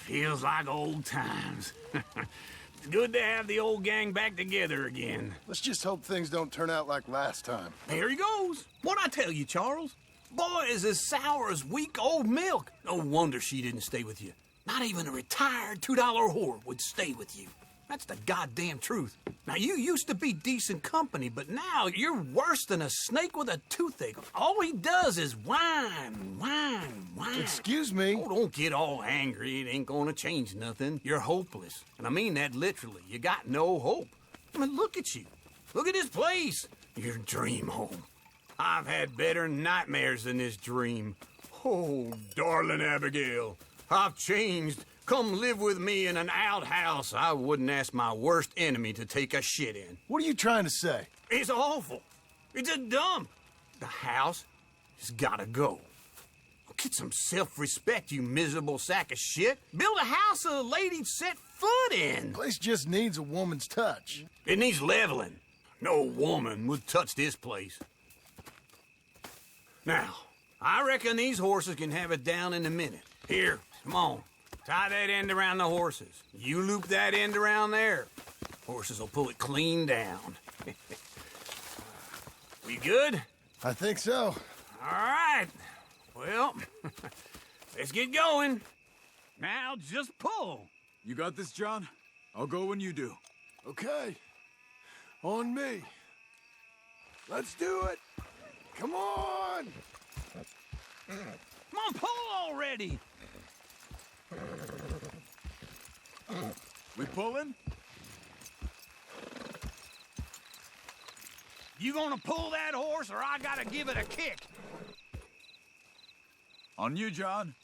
feels like old times. It's good to have the old gang back together again. Let's just hope things don't turn out like last time. There he goes. What'd I tell you, Charles? Boy is as sour as week-old milk. No wonder she didn't stay with you. Not even a retired $2 whore would stay with you. That's the goddamn truth. Now, you used to be decent company, but now you're worse than a snake with a toothache. All he does is whine. Excuse me? Oh, don't get all angry. It ain't gonna change nothing. You're hopeless. And I mean that literally. You got no hope. I mean, look at you. Look at this place. Your dream home. I've had better nightmares than this dream. Oh, darling Abigail, I've changed. Come live with me in an outhouse I wouldn't ask my worst enemy to take a shit in. What are you trying to say? It's awful. It's a dump. The house has gotta go. Get some self-respect, you miserable sack of shit. Build a house a lady'd set foot in. The place just needs a woman's touch. It needs leveling. No woman would touch this place. Now, I reckon these horses can have it down in a minute. Here, come on. Tie that end around the horses. You loop that end around there. Horses will pull it clean down. We good? I think so. All right. Well, let's get going. Now, just pull. You got this, John? I'll go when you do. Okay. On me. Let's do it. Come on! Come on, pull already! We pulling? You gonna pull that horse, or I gotta give it a kick? On you, John.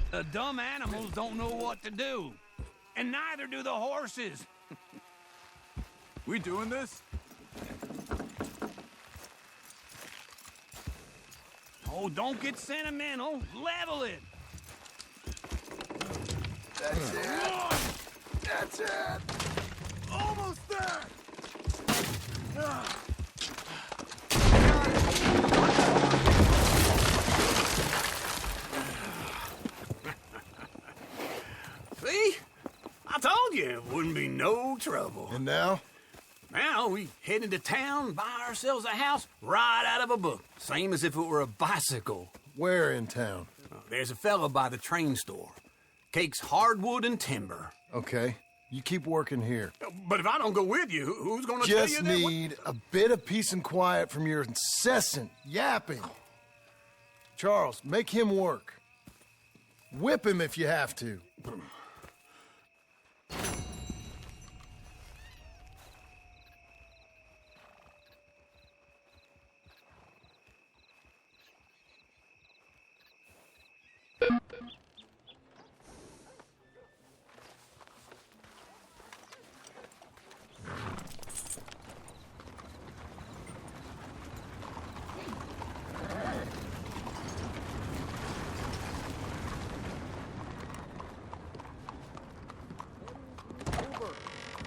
The dumb animals don't know what to do. And neither do the horses. We doing this? Oh, don't get sentimental. Level it. That's it. That's it. Almost there. See? I told you it wouldn't be no trouble. And now? Now we head into town, buy ourselves a house right out of a book. Same as if it were a bicycle. Where in town? There's a fella by the train store. Cakes hardwood and timber. Okay. You keep working here. But if I don't go with you, who's gonna tell you Just that? need a bit of peace and quiet from your incessant yapping. Charles, make him work. Whip him if you have to.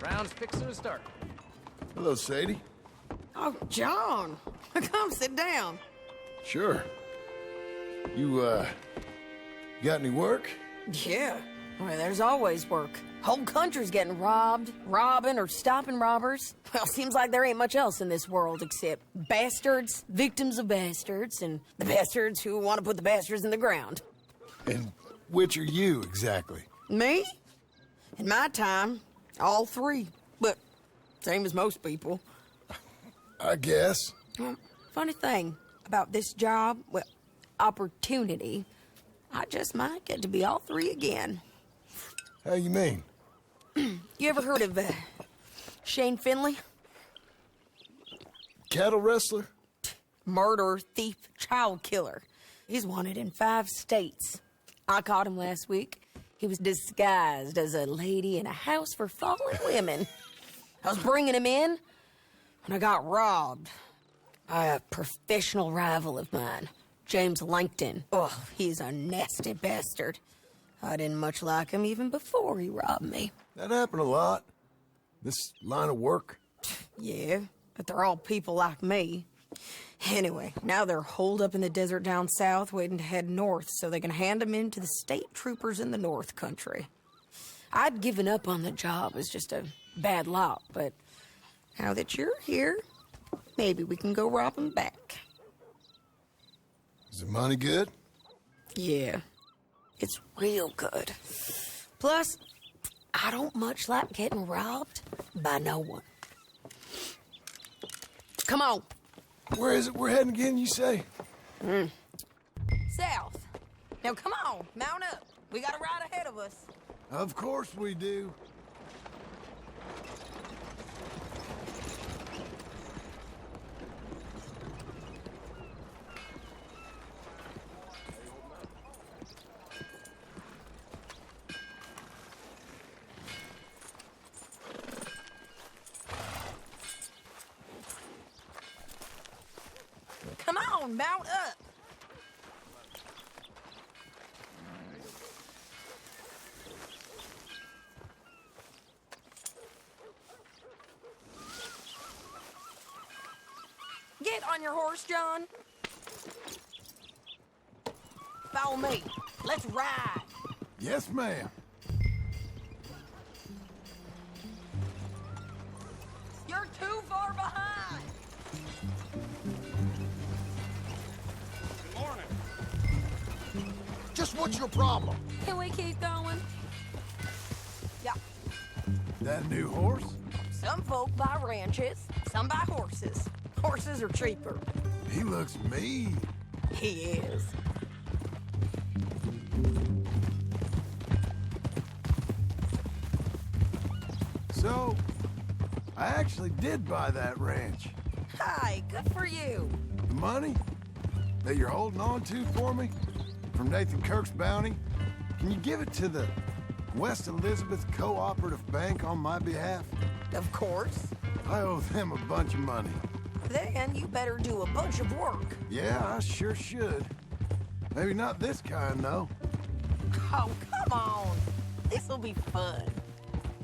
Round's fixing to start. Hello, Sadie. Oh, John. Come sit down. Sure. You got any work? Yeah. Well, there's always work. Whole country's getting robbed, robbing, or stopping robbers. Well, seems like there ain't much else in this world except bastards, victims of bastards, and the bastards who want to put the bastards in the ground. And which are you, exactly? Me? In my time, all three. But same as most people. I guess. Well, funny thing about this job, well, opportunity, I just might get to be all three again. How you mean? You ever heard of Shane Finley? Cattle wrestler? Murderer, thief, child killer. He's wanted in 5 states. I caught him last week. He was disguised as a lady in a house for fallen women. I was bringing him in when I got robbed by a professional rival of mine, James Langton. Oh, he's a nasty bastard. I didn't much like him even before he robbed me. That happened a lot. This line of work. Yeah, but they're all people like me. Anyway, now they're holed up in the desert down south waiting to head north so they can hand them in to the state troopers in the north country. I'd given up on the job as just a bad lot, but now that you're here, maybe we can go rob them back. Is the money good? Yeah, it's real good. Plus, I don't much like getting robbed by no one. Come on. Where is it we're heading again, you say? South. Now come on, mount up. We got a ride ahead of us. Of course we do. Come on, mount up. Get on your horse, John. Follow me. Let's ride. Yes, ma'am. You're too far behind. Good morning. Just what's your problem? Can we keep going? Yeah. That new horse? Some folk buy ranches, some buy horses. Horses are cheaper. He looks mean. He is. So, I actually did buy that ranch. Hi, good for you. The money that you're holding on to for me from Nathan Kirk's bounty, can you give it to the West Elizabeth Cooperative Bank on my behalf? Of course. I owe them a bunch of money. Then you better do a bunch of work. Yeah, I sure should. Maybe not this kind, though. Oh, come on. This'll be fun.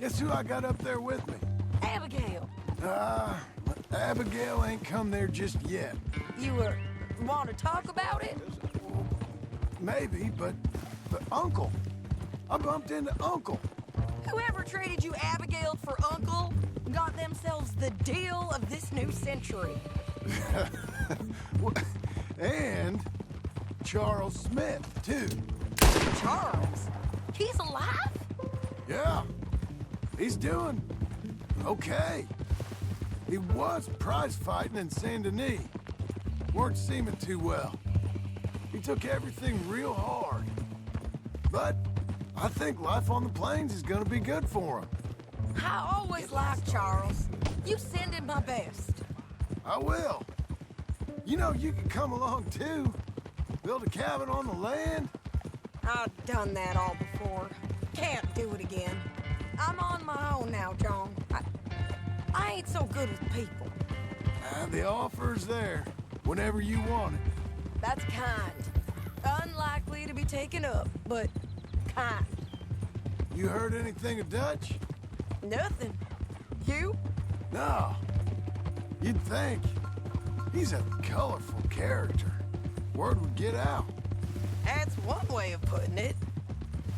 Guess who I got up there with me? Abigail. Abigail ain't come there just yet. You want to talk about it? Maybe, but Uncle. I bumped into Uncle. Whoever traded you Abigail for Uncle got themselves the deal of this new century. And Charles Smith, too. Charles? He's alive? Yeah. He's doing okay. He was prize fighting in Saint Denis. Weren't seeming too well. He took everything real hard. But I think life on the plains is gonna be good for him. I always liked Charles. You send him my best. I will. You know, you can come along too. Build a cabin on the land. I've done that all before. Can't do it again. I'm on my own now, John. I ain't so good with people. The offer's there whenever you want it. That's kind. Unlikely to be taken up, but kind. You heard anything of Dutch? Nothing. You? No. You'd think. He's a colorful character. Word would get out. That's one way of putting it.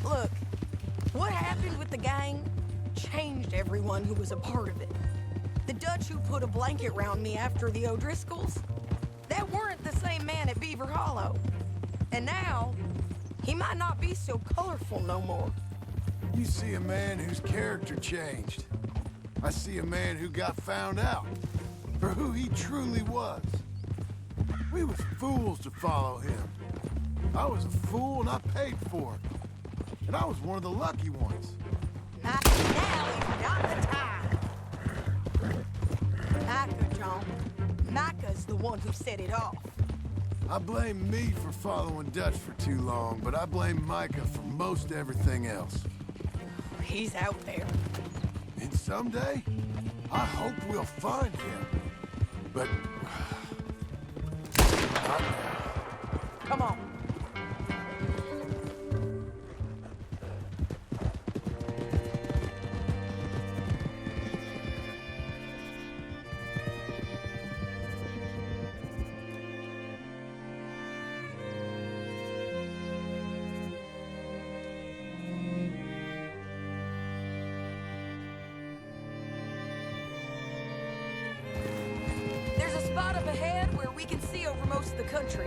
Look, what happened with the gang changed everyone who was a part of it. The Dutch who put a blanket round me after the O'Driscolls, that weren't the same man at Beaver Hollow. And now, he might not be so colorful no more. You see a man whose character changed. I see a man who got found out for who he truly was. We was fools to follow him. I was a fool and I paid for it. And I was one of the lucky ones. Now is not the time. Micah, John. Micah's the one who set it off. I blame me for following Dutch for too long, but I blame Micah for most everything else. He's out there. And someday, I hope we'll find him. But... not now. Come on. There's a spot up ahead where we can see over most of the country.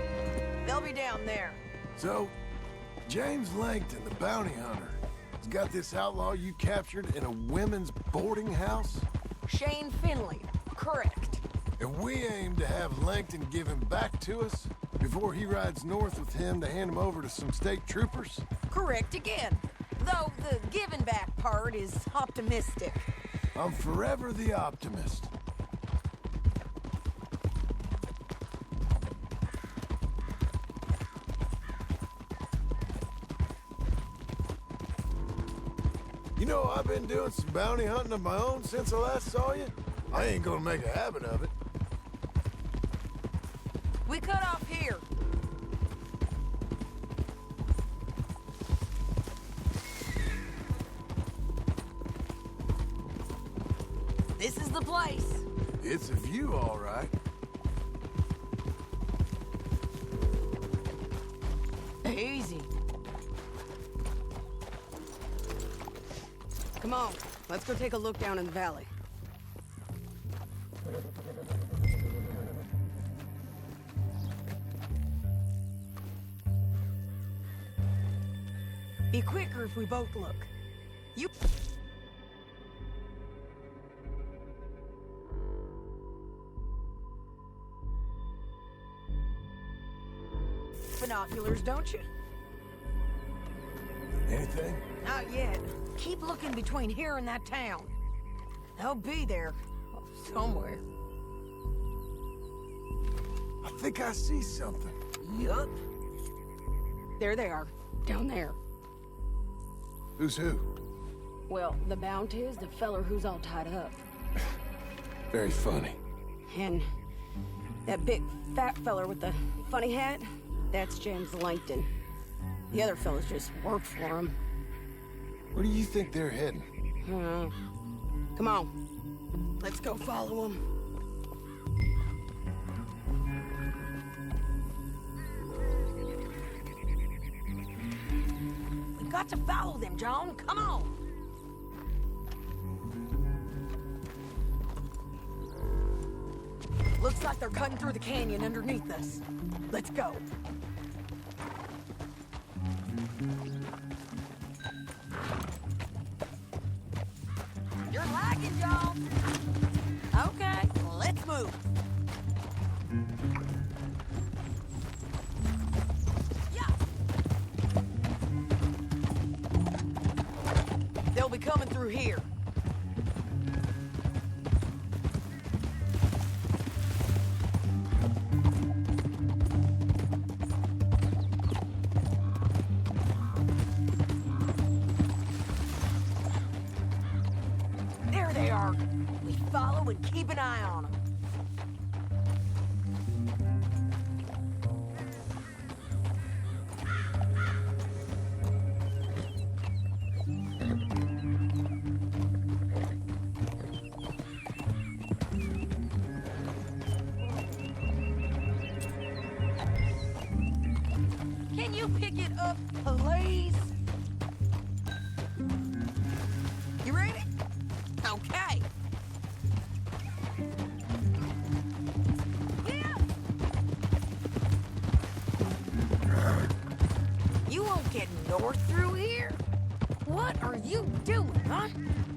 They'll be down there. So, James Langton, the bounty hunter, has got this outlaw you captured in a women's boarding house? Shane Finley. Correct. And we aim to have Langton give him back to us before he rides north with him to hand him over to some state troopers? Correct again. Though the giving back part is optimistic. I'm forever the optimist. You know, I've been doing some bounty hunting of my own since I last saw you. I ain't gonna make a habit of it. We cut off here. This is the place. It's a view, all right. Easy. Come on, let's go take a look down in the valley. Be quicker if we both look. You... Binoculars, don't you? Anything? Not yet. Keep looking between here and that town. They'll be there. Somewhere. I think I see something. Yup. There they are, down there. Who's who? Well, the bounty is the feller who's all tied up. Very funny. And that big fat feller with the funny hat, that's James Langton. The other fellas just work for him. Where do you think they're heading? Come on. Let's go follow them. We got to follow them, John. Come on. Looks like they're cutting through the canyon underneath us. Let's go. You're lagging, John. Okay, let's move. Yeah. They'll be coming through here. There they are. We follow and keep an eye on them. Can you pick it up, please? You ready? Okay. Yeah. You won't get north through here? What are you doing, huh?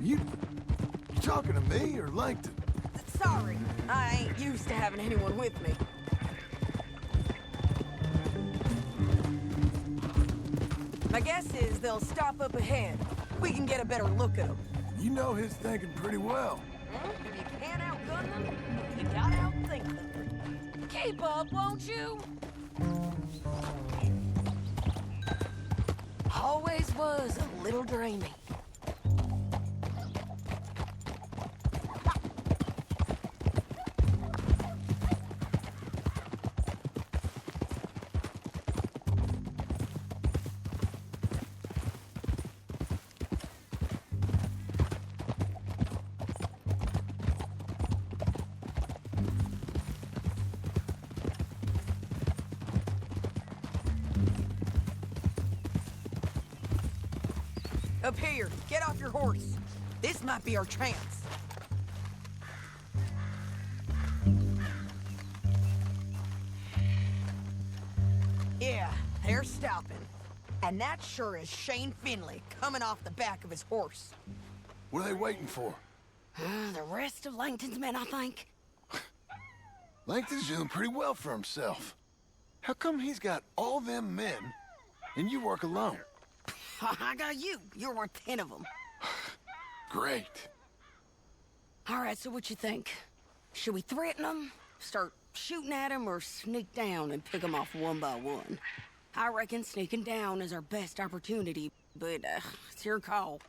You talking to me or Langton? Sorry, I ain't used to having anyone with me. My guess is they'll stop up ahead. We can get a better look at them. You know his thinking pretty well. If you can't outgun them, you gotta outthink them. Keep up, won't you? Always was a little dreamy. Up here, get off your horse. This might be our chance. Yeah, they're stopping. And that sure is Shane Finley coming off the back of his horse. What are they waiting for? The rest of Langton's men, I think. Langton's doing pretty well for himself. How come he's got all them men and you work alone? I got you. You're worth 10 of them. Great. All right, so what you think? Should we threaten them, start shooting at them, or sneak down and pick them off one by one? I reckon sneaking down is our best opportunity, but it's your call.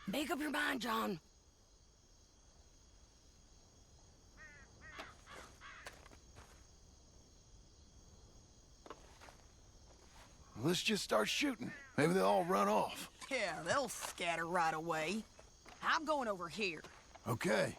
Make up your mind, John. Let's just start shooting. Maybe they'll all run off. Yeah, they'll scatter right away. I'm going over here. Okay.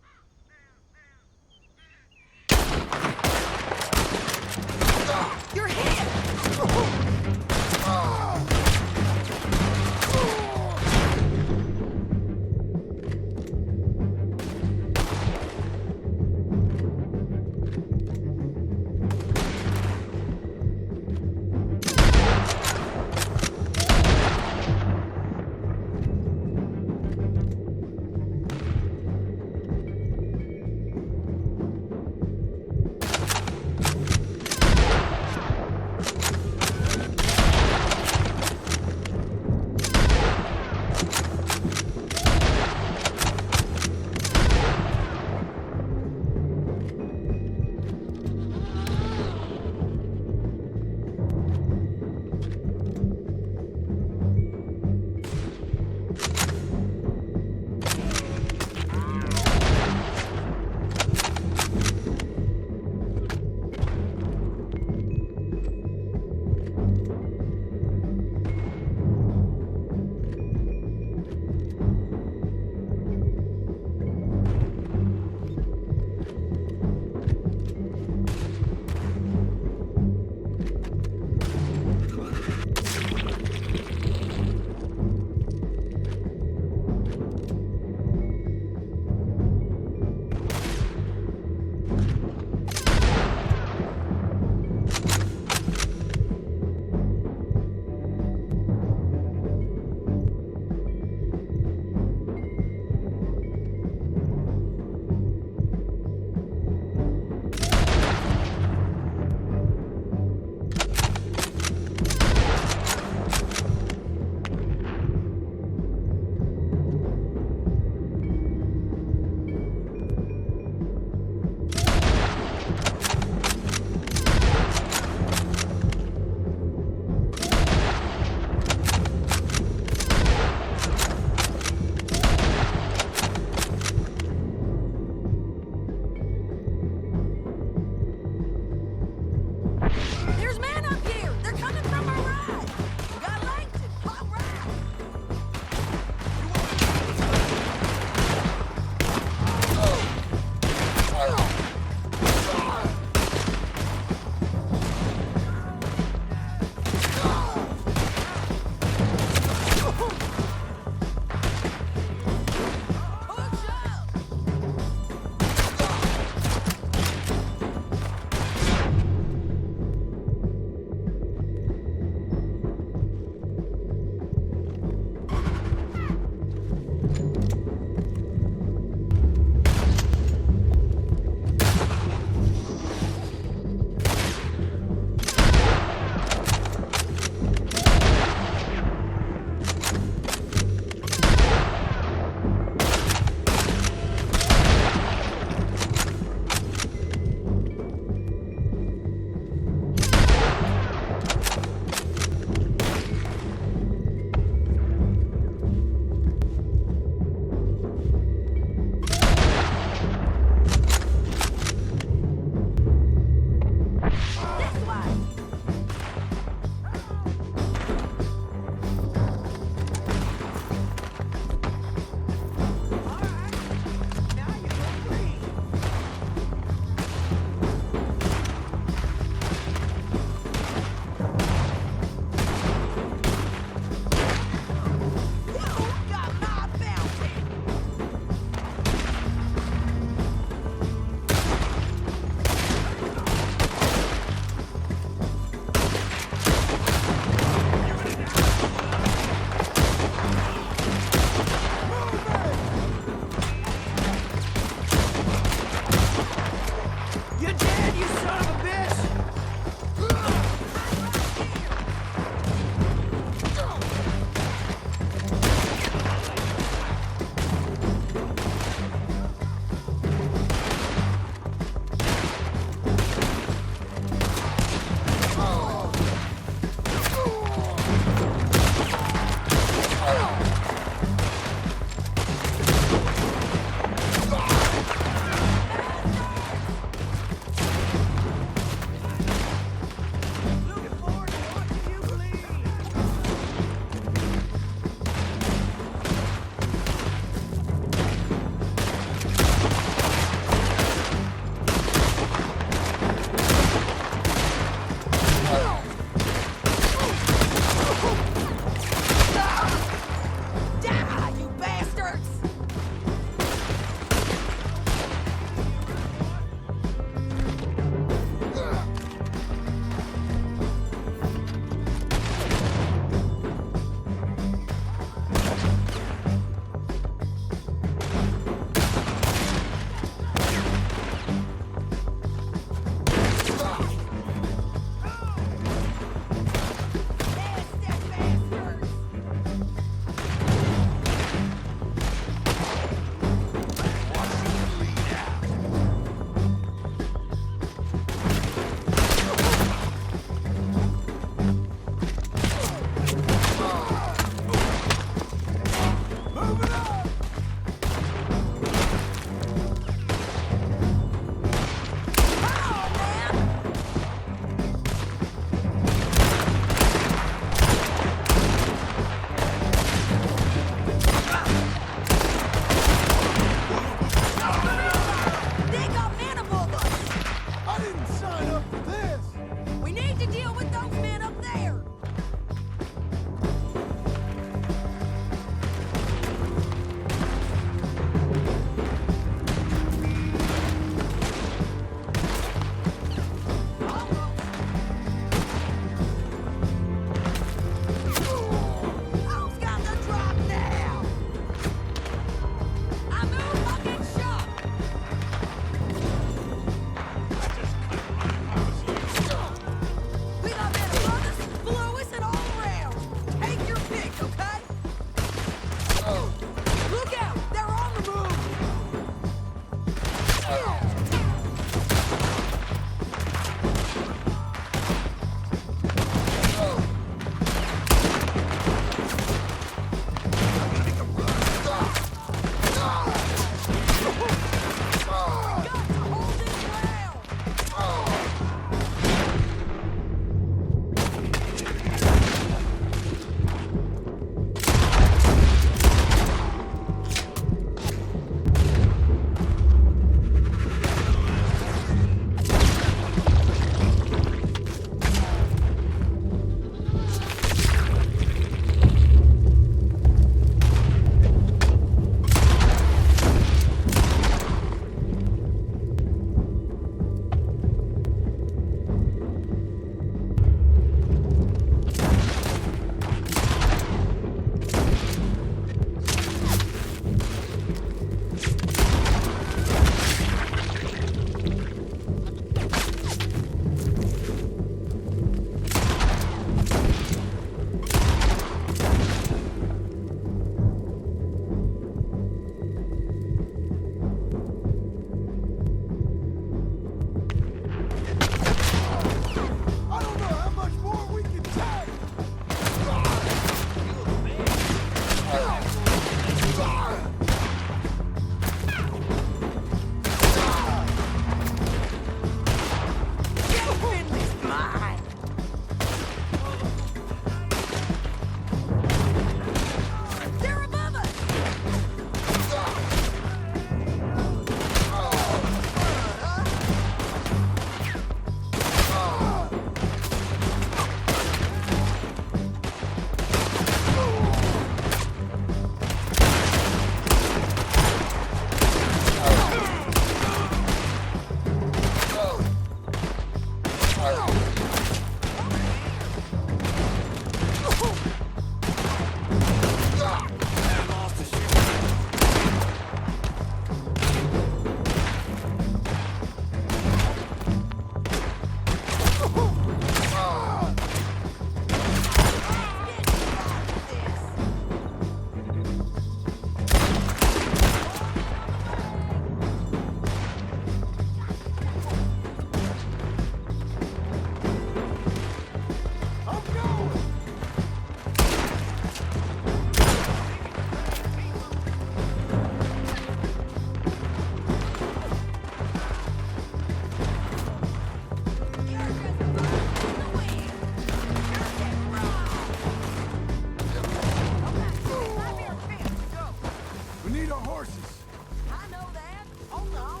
Jesus. I know that. Hold on.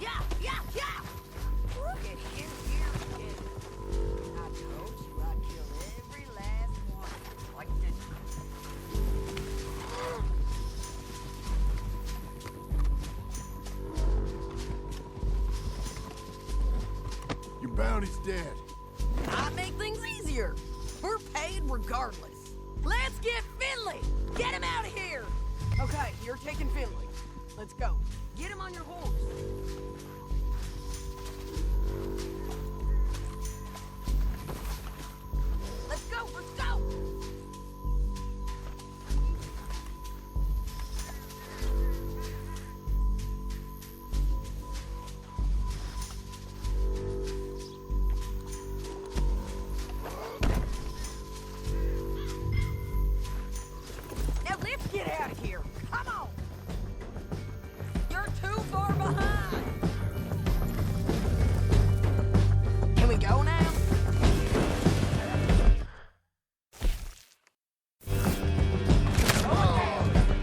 Yeah, yeah, yeah! Get here, kid. I told you I'd kill every last one. Like this. Your bounty's dead. I make things easier. We're paid regardless. Let's get Finley! Get him out of here! Okay, you're taking Finley. Let's go. Get him on your horse. Let's go, let's go! Now let's get out of here. Come on. You're too far behind. Can we go now?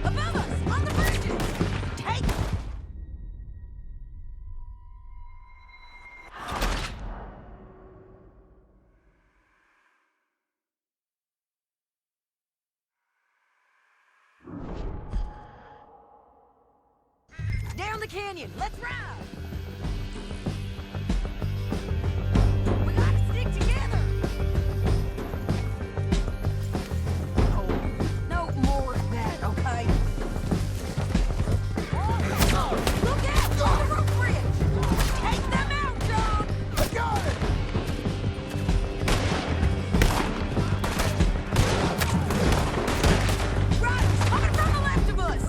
Above us, on the bridges. Take it. Down the canyon. Let's ride. We gotta stick together. No more of that, okay? Oh, look out! On the roof bridge. Take them out, John. I got it! Riders coming from the left of us.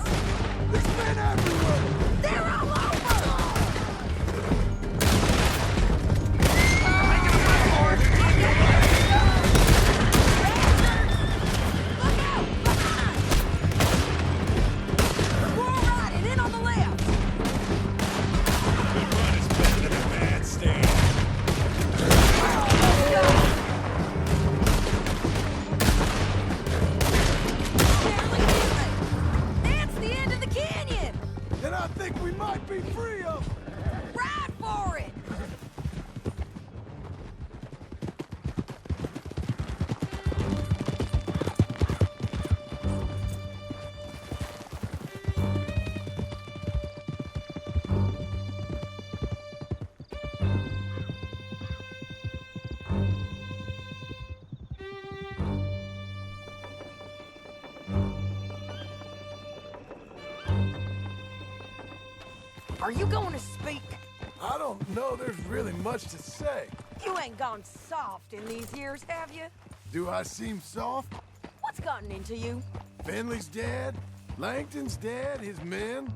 There's men everywhere! They're all over. Squirrel riding in on the left. That's the end of the canyon. And I think we might be free of them. Ride for it. Are you going to speak? I don't know there's really much to say. You ain't gone soft in these years, have you? Do I seem soft? What's gotten into you? Finley's dead. Langton's dead. His men.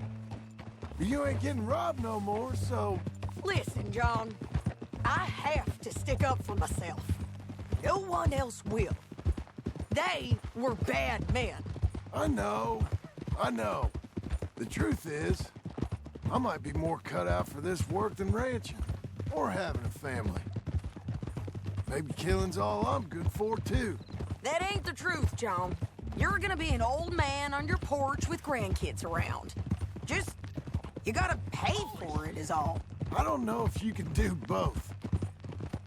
You ain't getting robbed no more, so... Listen, John. I have to stick up for myself. No one else will. They were bad men. I know. The truth is, I might be more cut out for this work than ranching. Or having a family. Maybe killing's all I'm good for, too. That ain't the truth, John. You're gonna be an old man on your porch with grandkids around. Just, you gotta pay for it is all. I don't know if you can do both.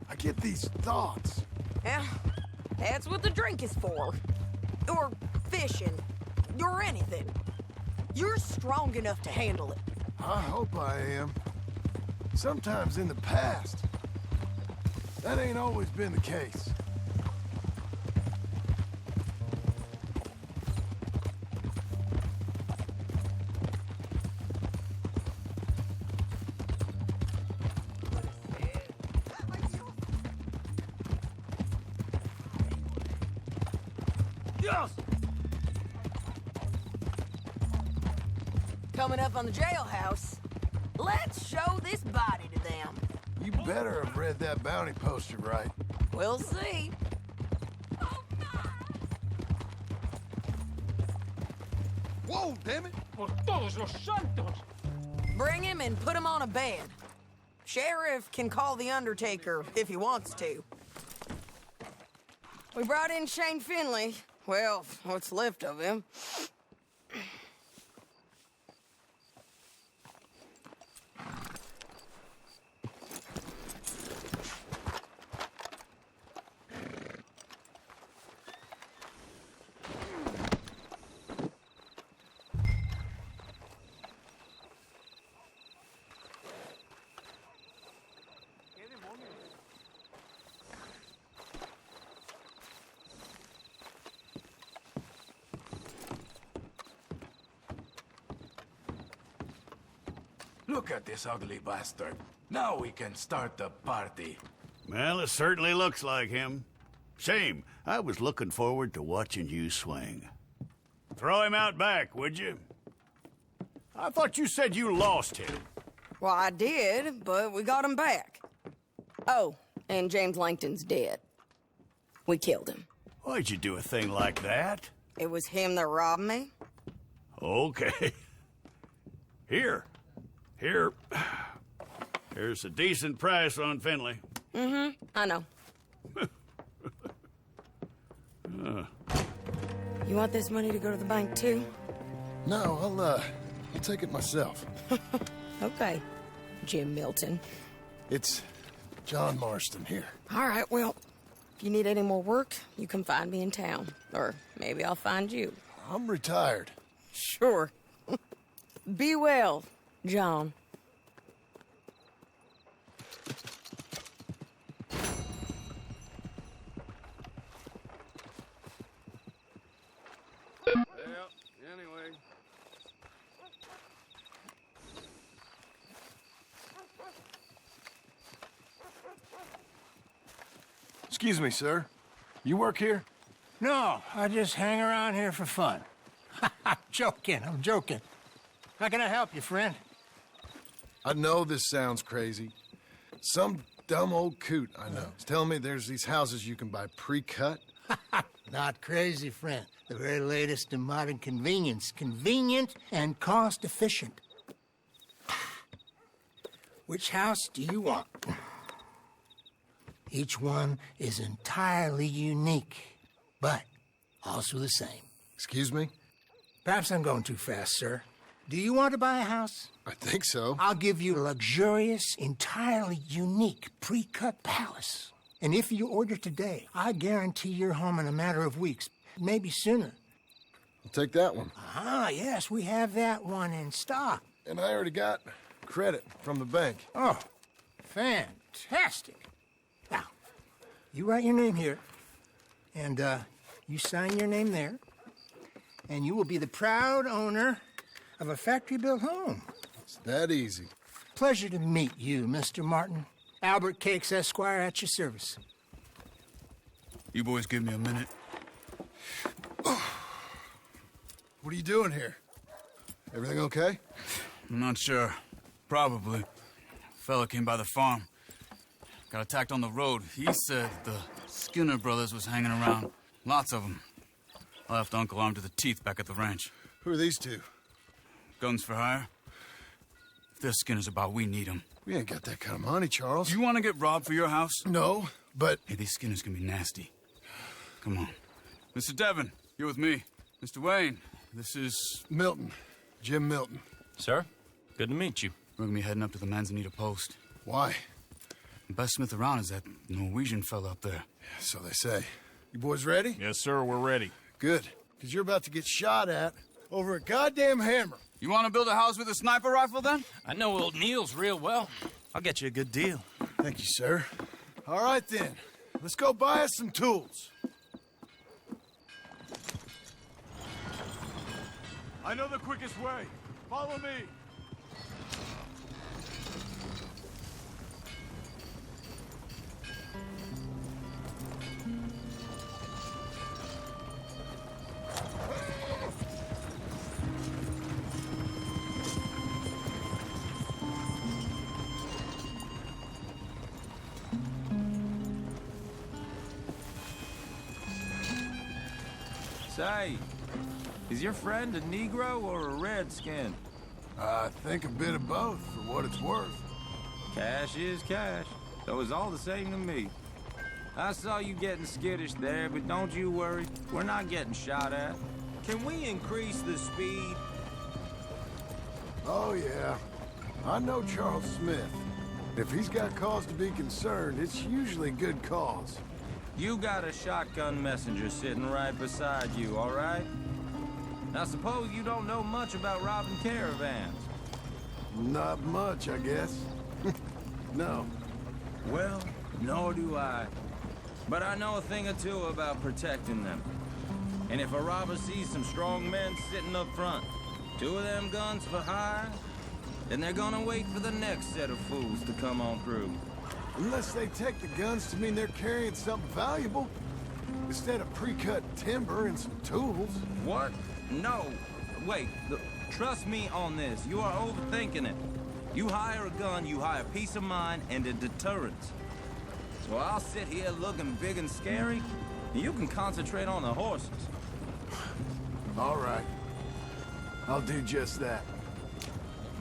I get these thoughts. Yeah, that's what the drink is for. Or fishing. Or anything. You're strong enough to handle it. I hope I am. Sometimes in the past, that ain't always been the case. Yes! Coming up on the jailhouse. Let's show this body to them. You better have read that bounty poster right. We'll see. Whoa, damn it! Por todos los santos! Bring him and put him on a bed. Sheriff can call the Undertaker if he wants to. We brought in Shane Finley. Well, what's left of him. Look at this ugly bastard. Now we can start the party. Well, it certainly looks like him. Shame. I was looking forward to watching you swing. Throw him out back, would you? I thought you said you lost him. Well, I did, but we got him back. Oh, and James Langton's dead. We killed him. Why'd you do a thing like that? It was him that robbed me. Okay. Here's a decent price on Finley. Mm-hmm, I know. You want this money to go to the bank, too? No, I'll take it myself. Okay, Jim Milton. It's John Marston here. All right, well, if you need any more work, you can find me in town. Or maybe I'll find you. I'm retired. Sure. Be well, John. Anyway. Excuse me, sir. You work here? No, I just hang around here for fun. I'm joking. How can I help you, friend? I know this sounds crazy. Some dumb old coot I know is telling me there's these houses you can buy pre-cut. Not crazy, friend. The very latest in modern convenience. Convenient and cost-efficient. Which house do you want? Each one is entirely unique, but also the same. Excuse me? Perhaps I'm going too fast, sir. Do you want to buy a house? I think so. I'll give you a luxurious, entirely unique pre-cut palace. And if you order today, I guarantee you're home in a matter of weeks, maybe sooner. I'll take that one. Ah, yes, we have that one in stock. And I already got credit from the bank. Oh, fantastic. Now, you write your name here, and you sign your name there, and you will be the proud owner of a factory-built home. It's that easy. Pleasure to meet you, Mr. Martin. Albert Cakes, Esquire, at your service. You boys give me a minute. What are you doing here? Everything okay? I'm not sure. Probably. Fella came by the farm. Got attacked on the road. He said the Skinner brothers was hanging around. Lots of them. I left Uncle armed to the teeth back at the ranch. Who are these two? Guns for hire. If they're Skinner's about, we need them. We ain't got that kind of money, Charles. You want to get robbed for your house? No, but... Hey, these Skinners can be nasty. Come on. Mr. Devon, you're with me. Mr. Wayne, this is... Milton. Jim Milton. Sir, good to meet you. We're gonna be heading up to the Manzanita Post. Why? The best smith around is that Norwegian fella up there. So they say. You boys ready? Yes, sir, we're ready. Good, because you're about to get shot at over a goddamn hammer. You want to build a house with a sniper rifle, then? I know old Neil's real well. I'll get you a good deal. Thank you, sir. All right, then. Let's go buy us some tools. I know the quickest way. Follow me. Say, is your friend a Negro or a Redskin? I think a bit of both, for what it's worth. Cash is cash, so it's all the same to me. I saw you getting skittish there, but don't you worry. We're not getting shot at. Can we increase the speed? Oh, yeah. I know Charles Smith. If he's got cause to be concerned, it's usually good cause. You got a shotgun messenger sitting right beside you, all right? Now, suppose you don't know much about robbing caravans. Not much, I guess. No. Well, nor do I. But I know a thing or two about protecting them. And if a robber sees some strong men sitting up front, 2 of them guns for hire, Then they're gonna wait for the next set of fools to come on through. Unless they take the guns to mean they're carrying something valuable. Instead of pre-cut timber and some tools. What? No. Wait, trust me on this. You are overthinking it. You hire a gun, you hire peace of mind and a deterrence. So I'll sit here looking big and scary, and you can concentrate on the horses. All right. I'll do just that.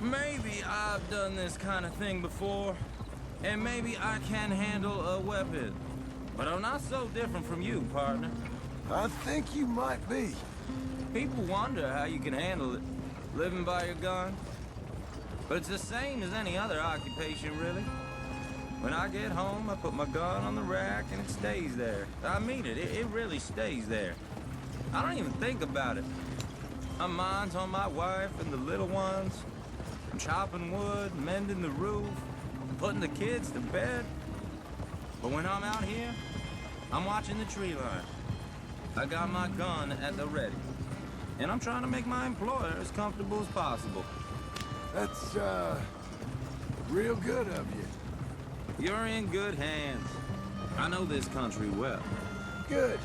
Maybe I've done this kind of thing before, and maybe I can handle a weapon. But I'm not so different from you, partner. I think you might be. People wonder how you can handle it, living by your gun. But it's the same as any other occupation, really. When I get home, I put my gun on the rack and it stays there. I mean it, it really stays there. I don't even think about it. My mind's on my wife and the little ones. I'm chopping wood, mending the roof, putting the kids to bed. But when I'm out here, I'm watching the tree line. I got my gun at the ready. And I'm trying to make my employer as comfortable as possible. That's, real good of you. You're in good hands. I know this country well. Good.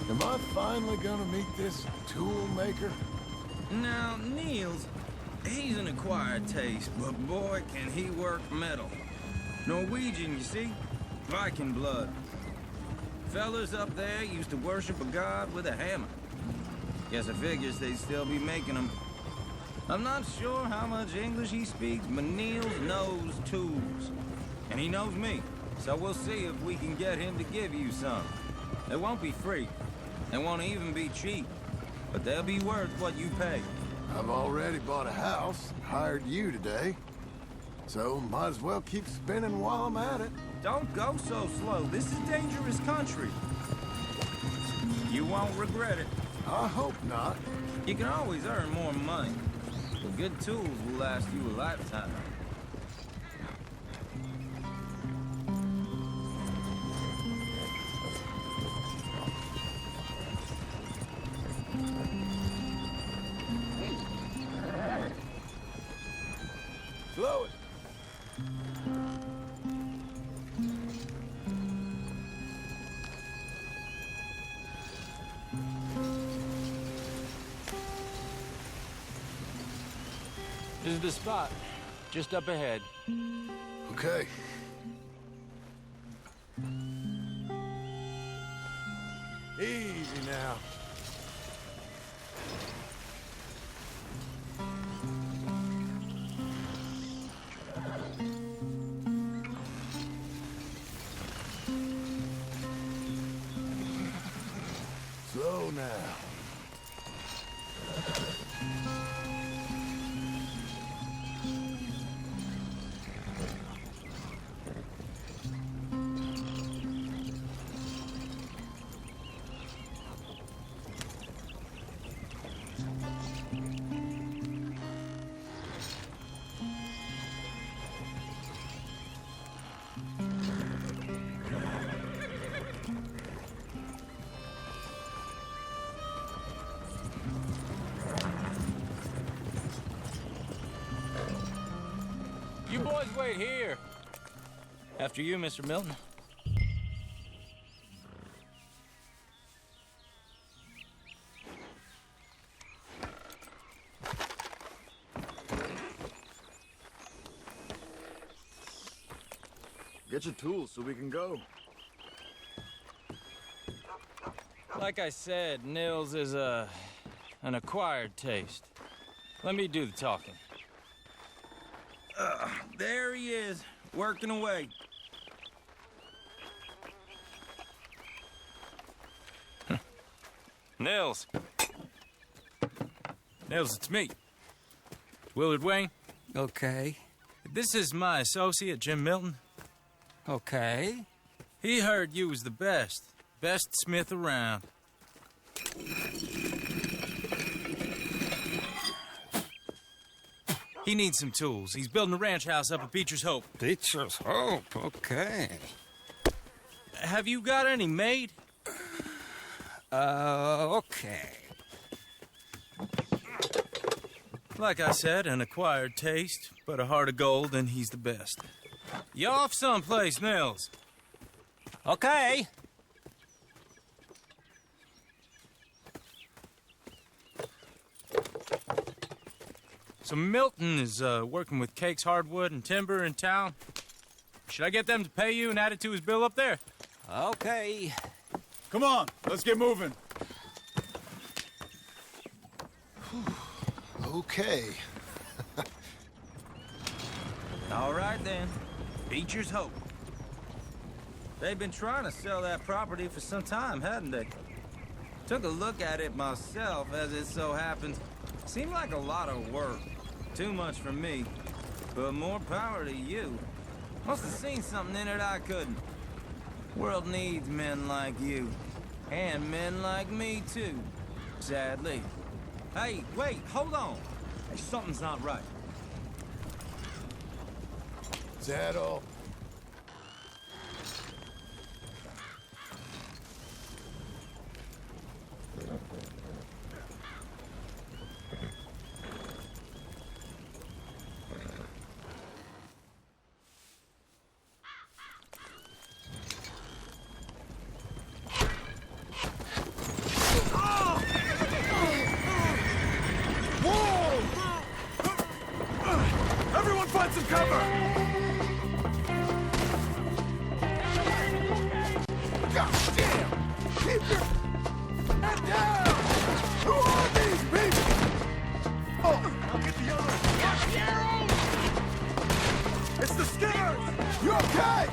Am I finally gonna meet this tool maker? Now, Niels, he's an acquired taste, but boy, can he work metal. Norwegian, you see? Viking blood. Fellas up there used to worship a god with a hammer. Guess I figures they'd still be making them. I'm not sure how much English he speaks, but Niels knows tools. And he knows me, so we'll see if we can get him to give you some. They won't be free. They won't even be cheap, but they'll be worth what you pay. I've already bought a house and hired you today, so might as well keep spinning while I'm at it. Don't go so slow. This is dangerous country. You won't regret it. I hope not. You can always earn more money, but good tools will last you a lifetime. Slow it. This is the spot, just up ahead. Okay. Easy now. Slow now. You boys wait here. After you, Mr. Milton. Get your tools so we can go. Like I said, Nils is an acquired taste. Let me do the talking. There he is, working away. Nils. Nils, it's me. Willard Wayne. Okay. This is my associate, Jim Milton. Okay. He heard you was the best smith around. He needs some tools. He's building a ranch house up at Beecher's Hope. Beecher's Hope, okay. Have you got any made? Okay. Like I said, an acquired taste, but a heart of gold, and he's the best. You off someplace, Nils? Okay. So Milton is working with Cake's Hardwood and Timber in town. Should I get them to pay you and add it to his bill up there? Okay. Come on, let's get moving. Okay. All right, then. Beecher's Hope. They've been trying to sell that property for some time, hadn't they? Took a look at it myself, as it so happens. Seemed like a lot of work. Too much for me. But more power to you. Must have seen something in it I couldn't. World needs men like you. And men like me, too. Sadly. Hey, wait, hold on. Hey, something's not right. Is that all? Everyone find some cover! God damn! Keep your head down! Who are these people? Oh, I'll get the other. It's the Skinners! You okay?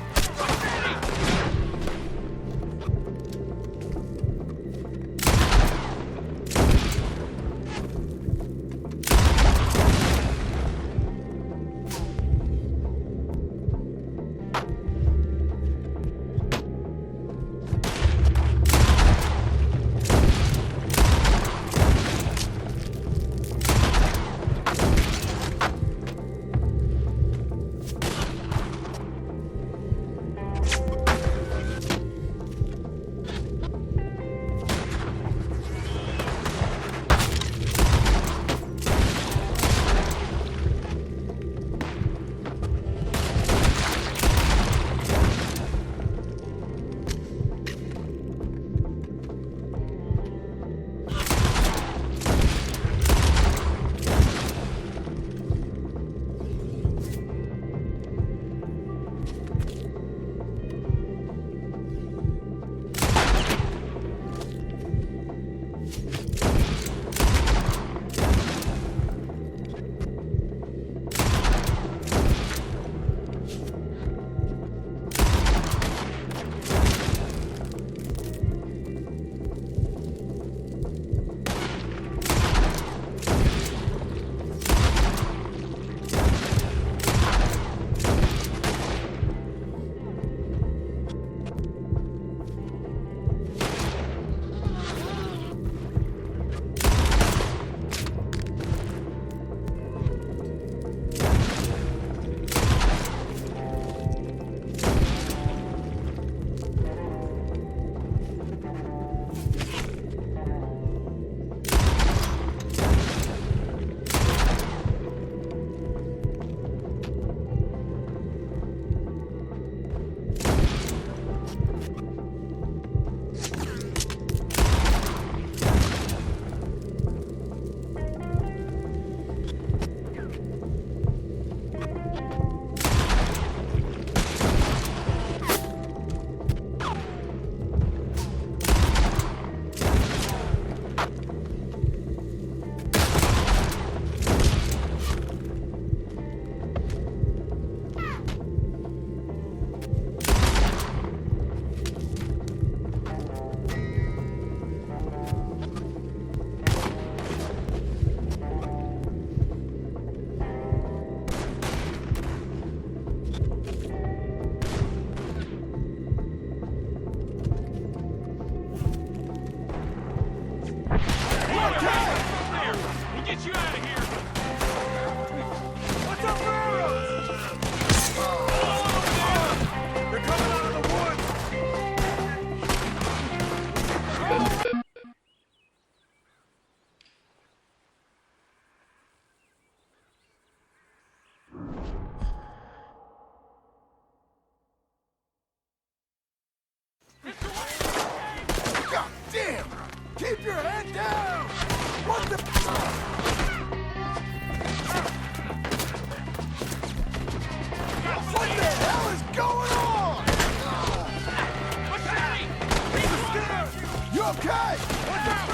okay? Watch out!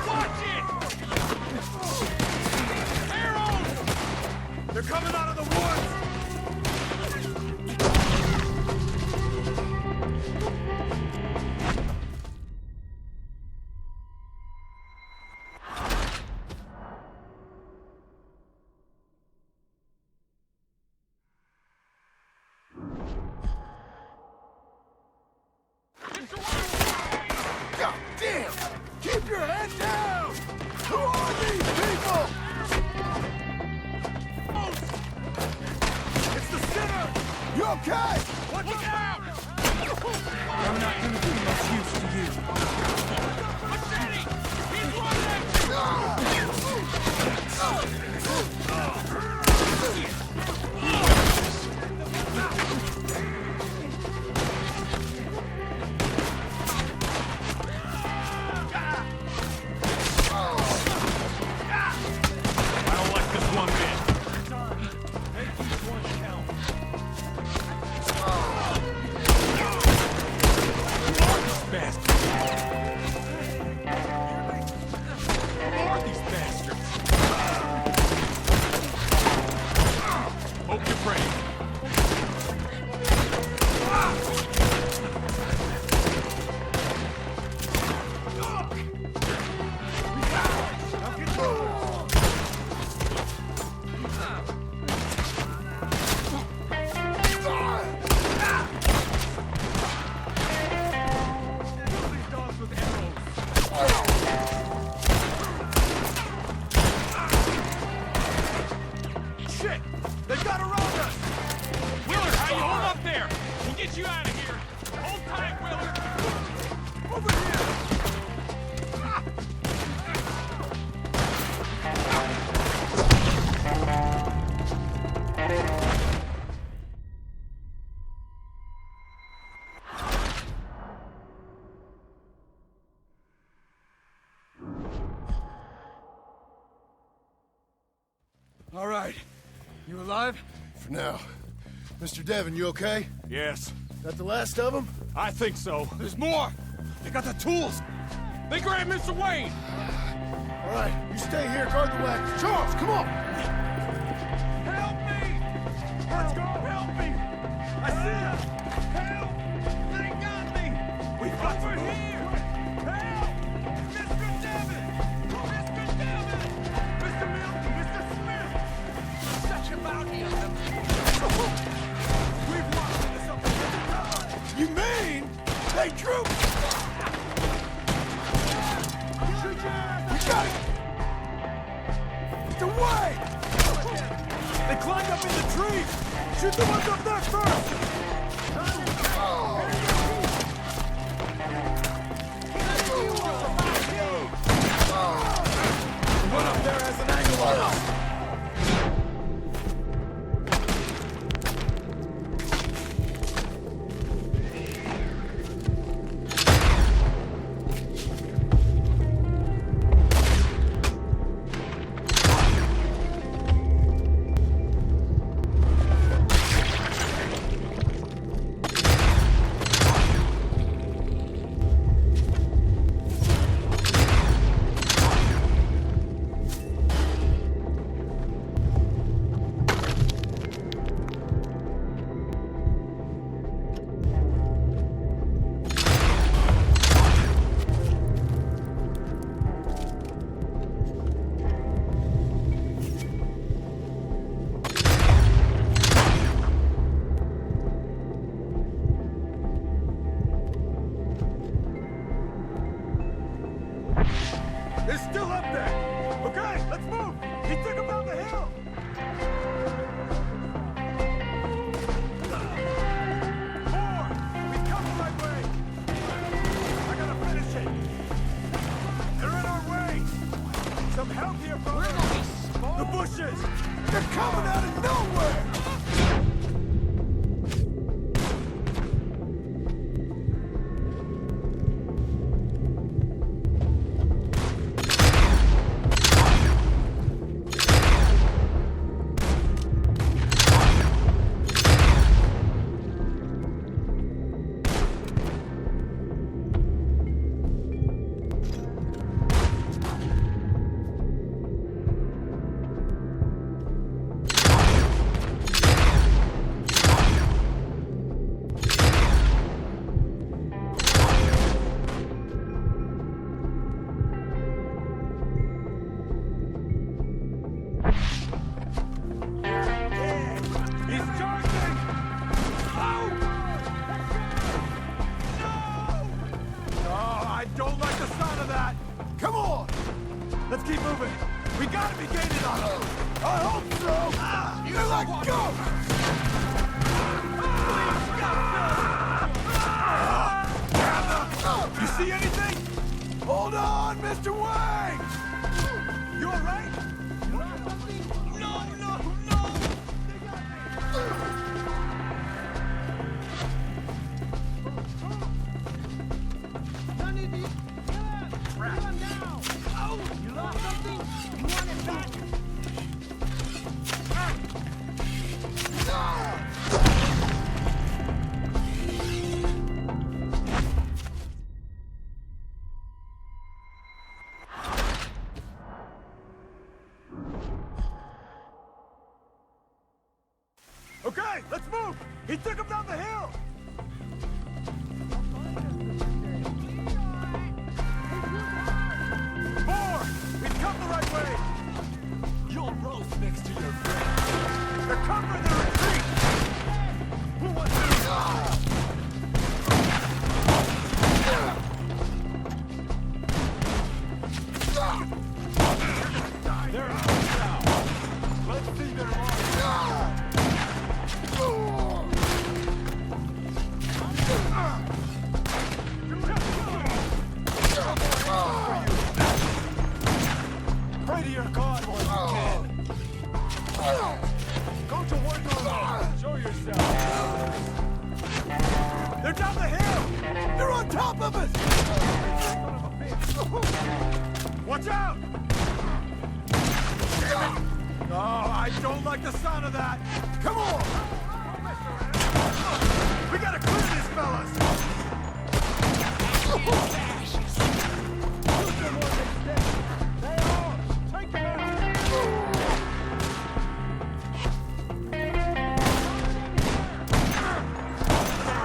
Watch it! Arrows! They're coming out of the woods! God damn! Keep your head down! Who are these people? It's the sinner! You okay? Look out! I'm not gonna be much use to you. Machete! He's running! I don't like this one bit. Who are these bastards? Hope you're brave. Shit! They got around us! Willard, how you hold up there? We'll get you out of here. Hold tight, Willard. Over here! All right. You alive? For now. Mr. Devon, you okay? Yes. That the last of them? I think so. There's more. They got the tools. They grabbed Mr. Wayne. All right, you stay here, guard the wagons. Charles, come on! Help me! Let's go! Help me! I see him! Help! They got me! We've got over here! Help! Mr. Devon! Mr. Devon! Mr. Milton! Mr. Smith! Such a bounty on them! We've lost this up to time! You mean they drew? Shoot your ass! We got it! Get away! They climbed up in the trees! Shoot the ones up there first! The one up there has an angle on us! They're still up there! Okay, let's move! He took him down the hill! More! We come the right way! I gotta finish it! They're in our way! Some help here, brother! The bushes! They're coming out of nowhere! keep moving. We gotta be gaining on them. I hope so. You're like, go! You see anything? Hold on, Mr. Wang! You all right? No, no, no! None of these... Kill him now! Oh! You lost something? You want it back? Okay, let's move! He took him down the hill! More! We've come the right way! You'll roast next to your friend. They're covering their retreat! Who wants to... They're out now! Let's see their arms! Pray to your God while you can. Go to work on them. Show yourself. They're down the hill. They're on top of us. Watch out! Oh, I don't like the sound of that. Come on. We gotta clear these fellas.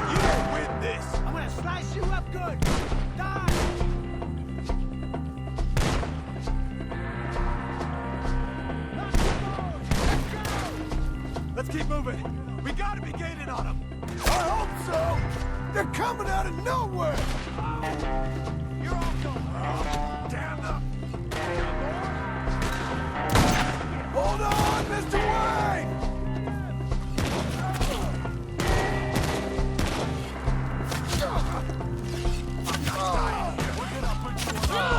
You don't win this. I'm gonna slice you up good. Die. Let's keep moving. We gotta be gaining on them. I hope so. They're coming out of nowhere. You're all going. Oh, damn them. Hold on, Mr. Wayne. I'm not dying here. We're gonna put you on.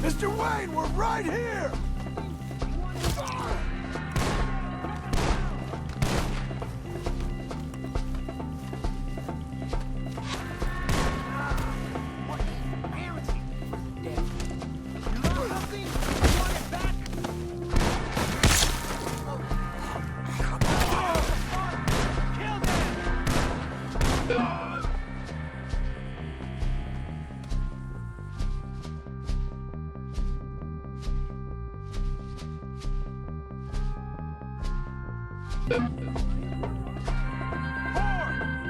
Mr. Wayne, we're right here!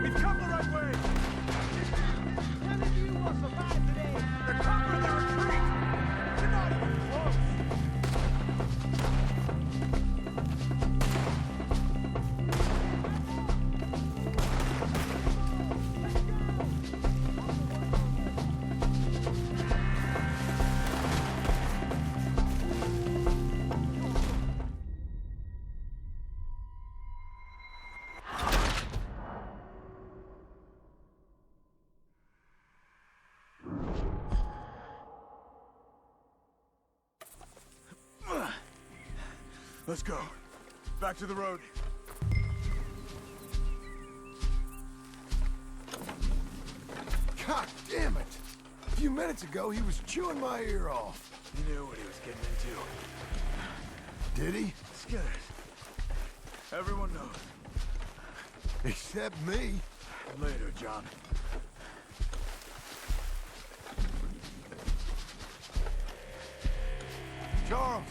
We've come the right way! None of you will survive today! They're covering their retreat! They're not even close! Let's go. Back to the road. God damn it! A few minutes ago, he was chewing my ear off. He knew what he was getting into. Did he? Scared. Everyone knows. Except me. Later, John. Charles,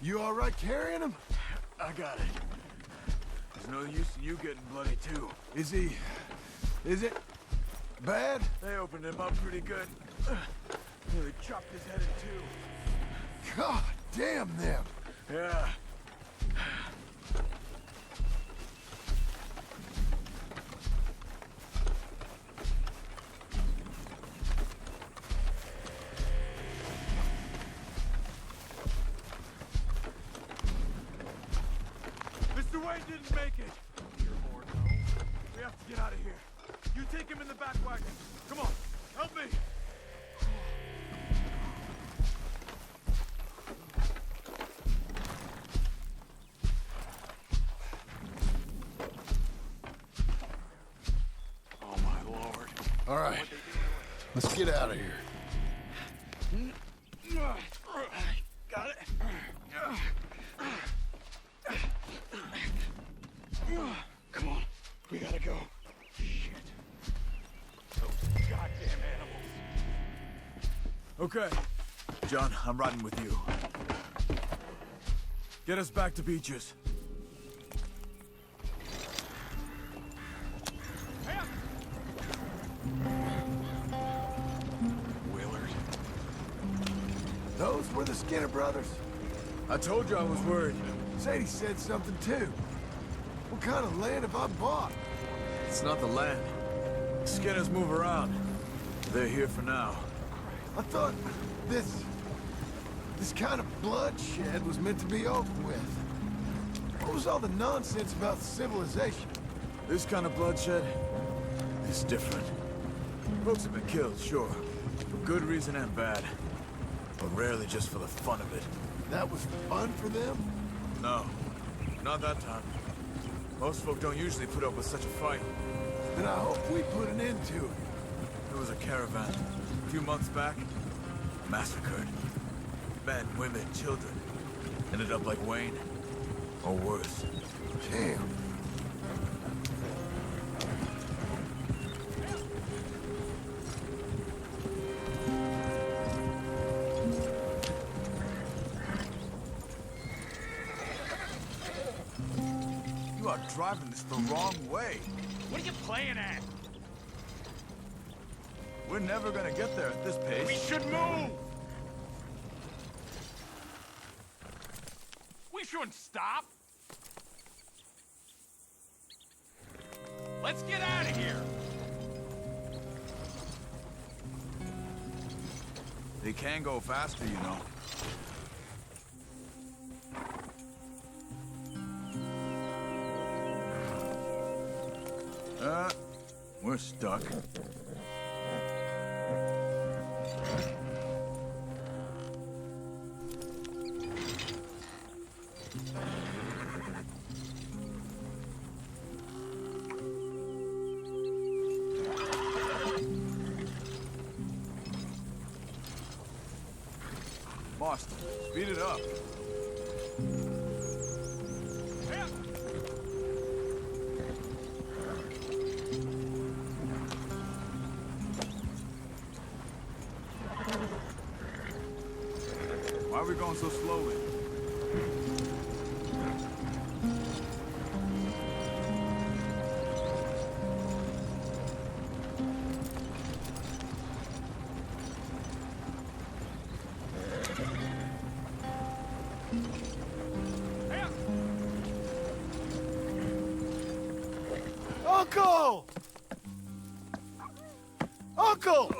you all right carrying him? I got it. There's no use in you getting bloody too. Is it bad? They opened him up pretty good. Nearly chopped his head in two. God damn them! Yeah. Mr. Wayne didn't make it. We have to get out of here. You take him in the back wagon. Come on, help me. Oh my lord. All right, let's get out of here. Got it. Come on, we gotta go. Shit. Those goddamn animals. Okay. John, I'm riding with you. Get us back to Beaches. Willard. Those were the Skinner brothers? I told you I was worried. Sadie said something too. What kind of land have I bought? It's not the land. Skinners move around. They're here for now. I thought this kind of bloodshed was meant to be over with. What was all the nonsense about civilization? This kind of bloodshed is different. Folks have been killed, sure. For good reason and bad. But rarely just for the fun of it. That was fun for them? No. Not that time. Most folk don't usually put up with such a fight. Then I hope we put an end to it. There was a caravan a few months back. Massacred. Men, women, children. Ended up like Wayne. Or worse. Damn. You are driving this the wrong way. What are you playing at? We're never gonna get there at this pace. We should move! We shouldn't stop! Let's get out of here! They can go faster, you know. We're stuck. Boston, speed it up. Why are we going so slowly? Uncle! Uncle!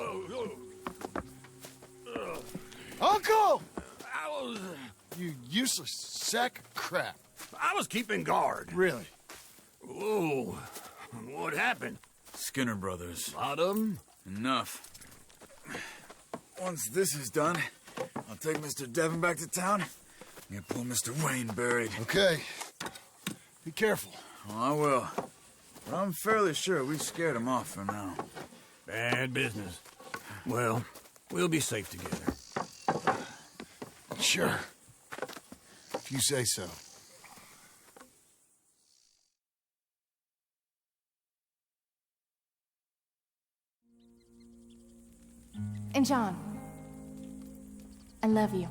Uncle! You useless sack of crap. I was keeping guard. Really? Whoa. What happened? Skinner brothers. Lot of them? Enough. Once this is done, I'll take Mr. Devon back to town and get poor Mr. Wayne buried. Okay. Be careful. Oh, I will. But I'm fairly sure we scared him off for now. Bad business. Well, we'll be safe together. Sure. If you say so. And John, I love you.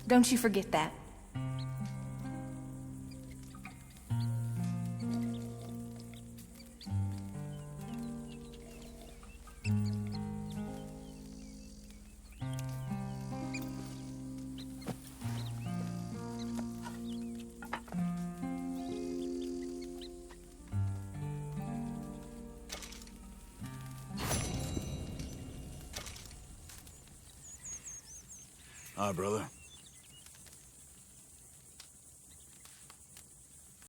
Don't you forget that. Hi, brother.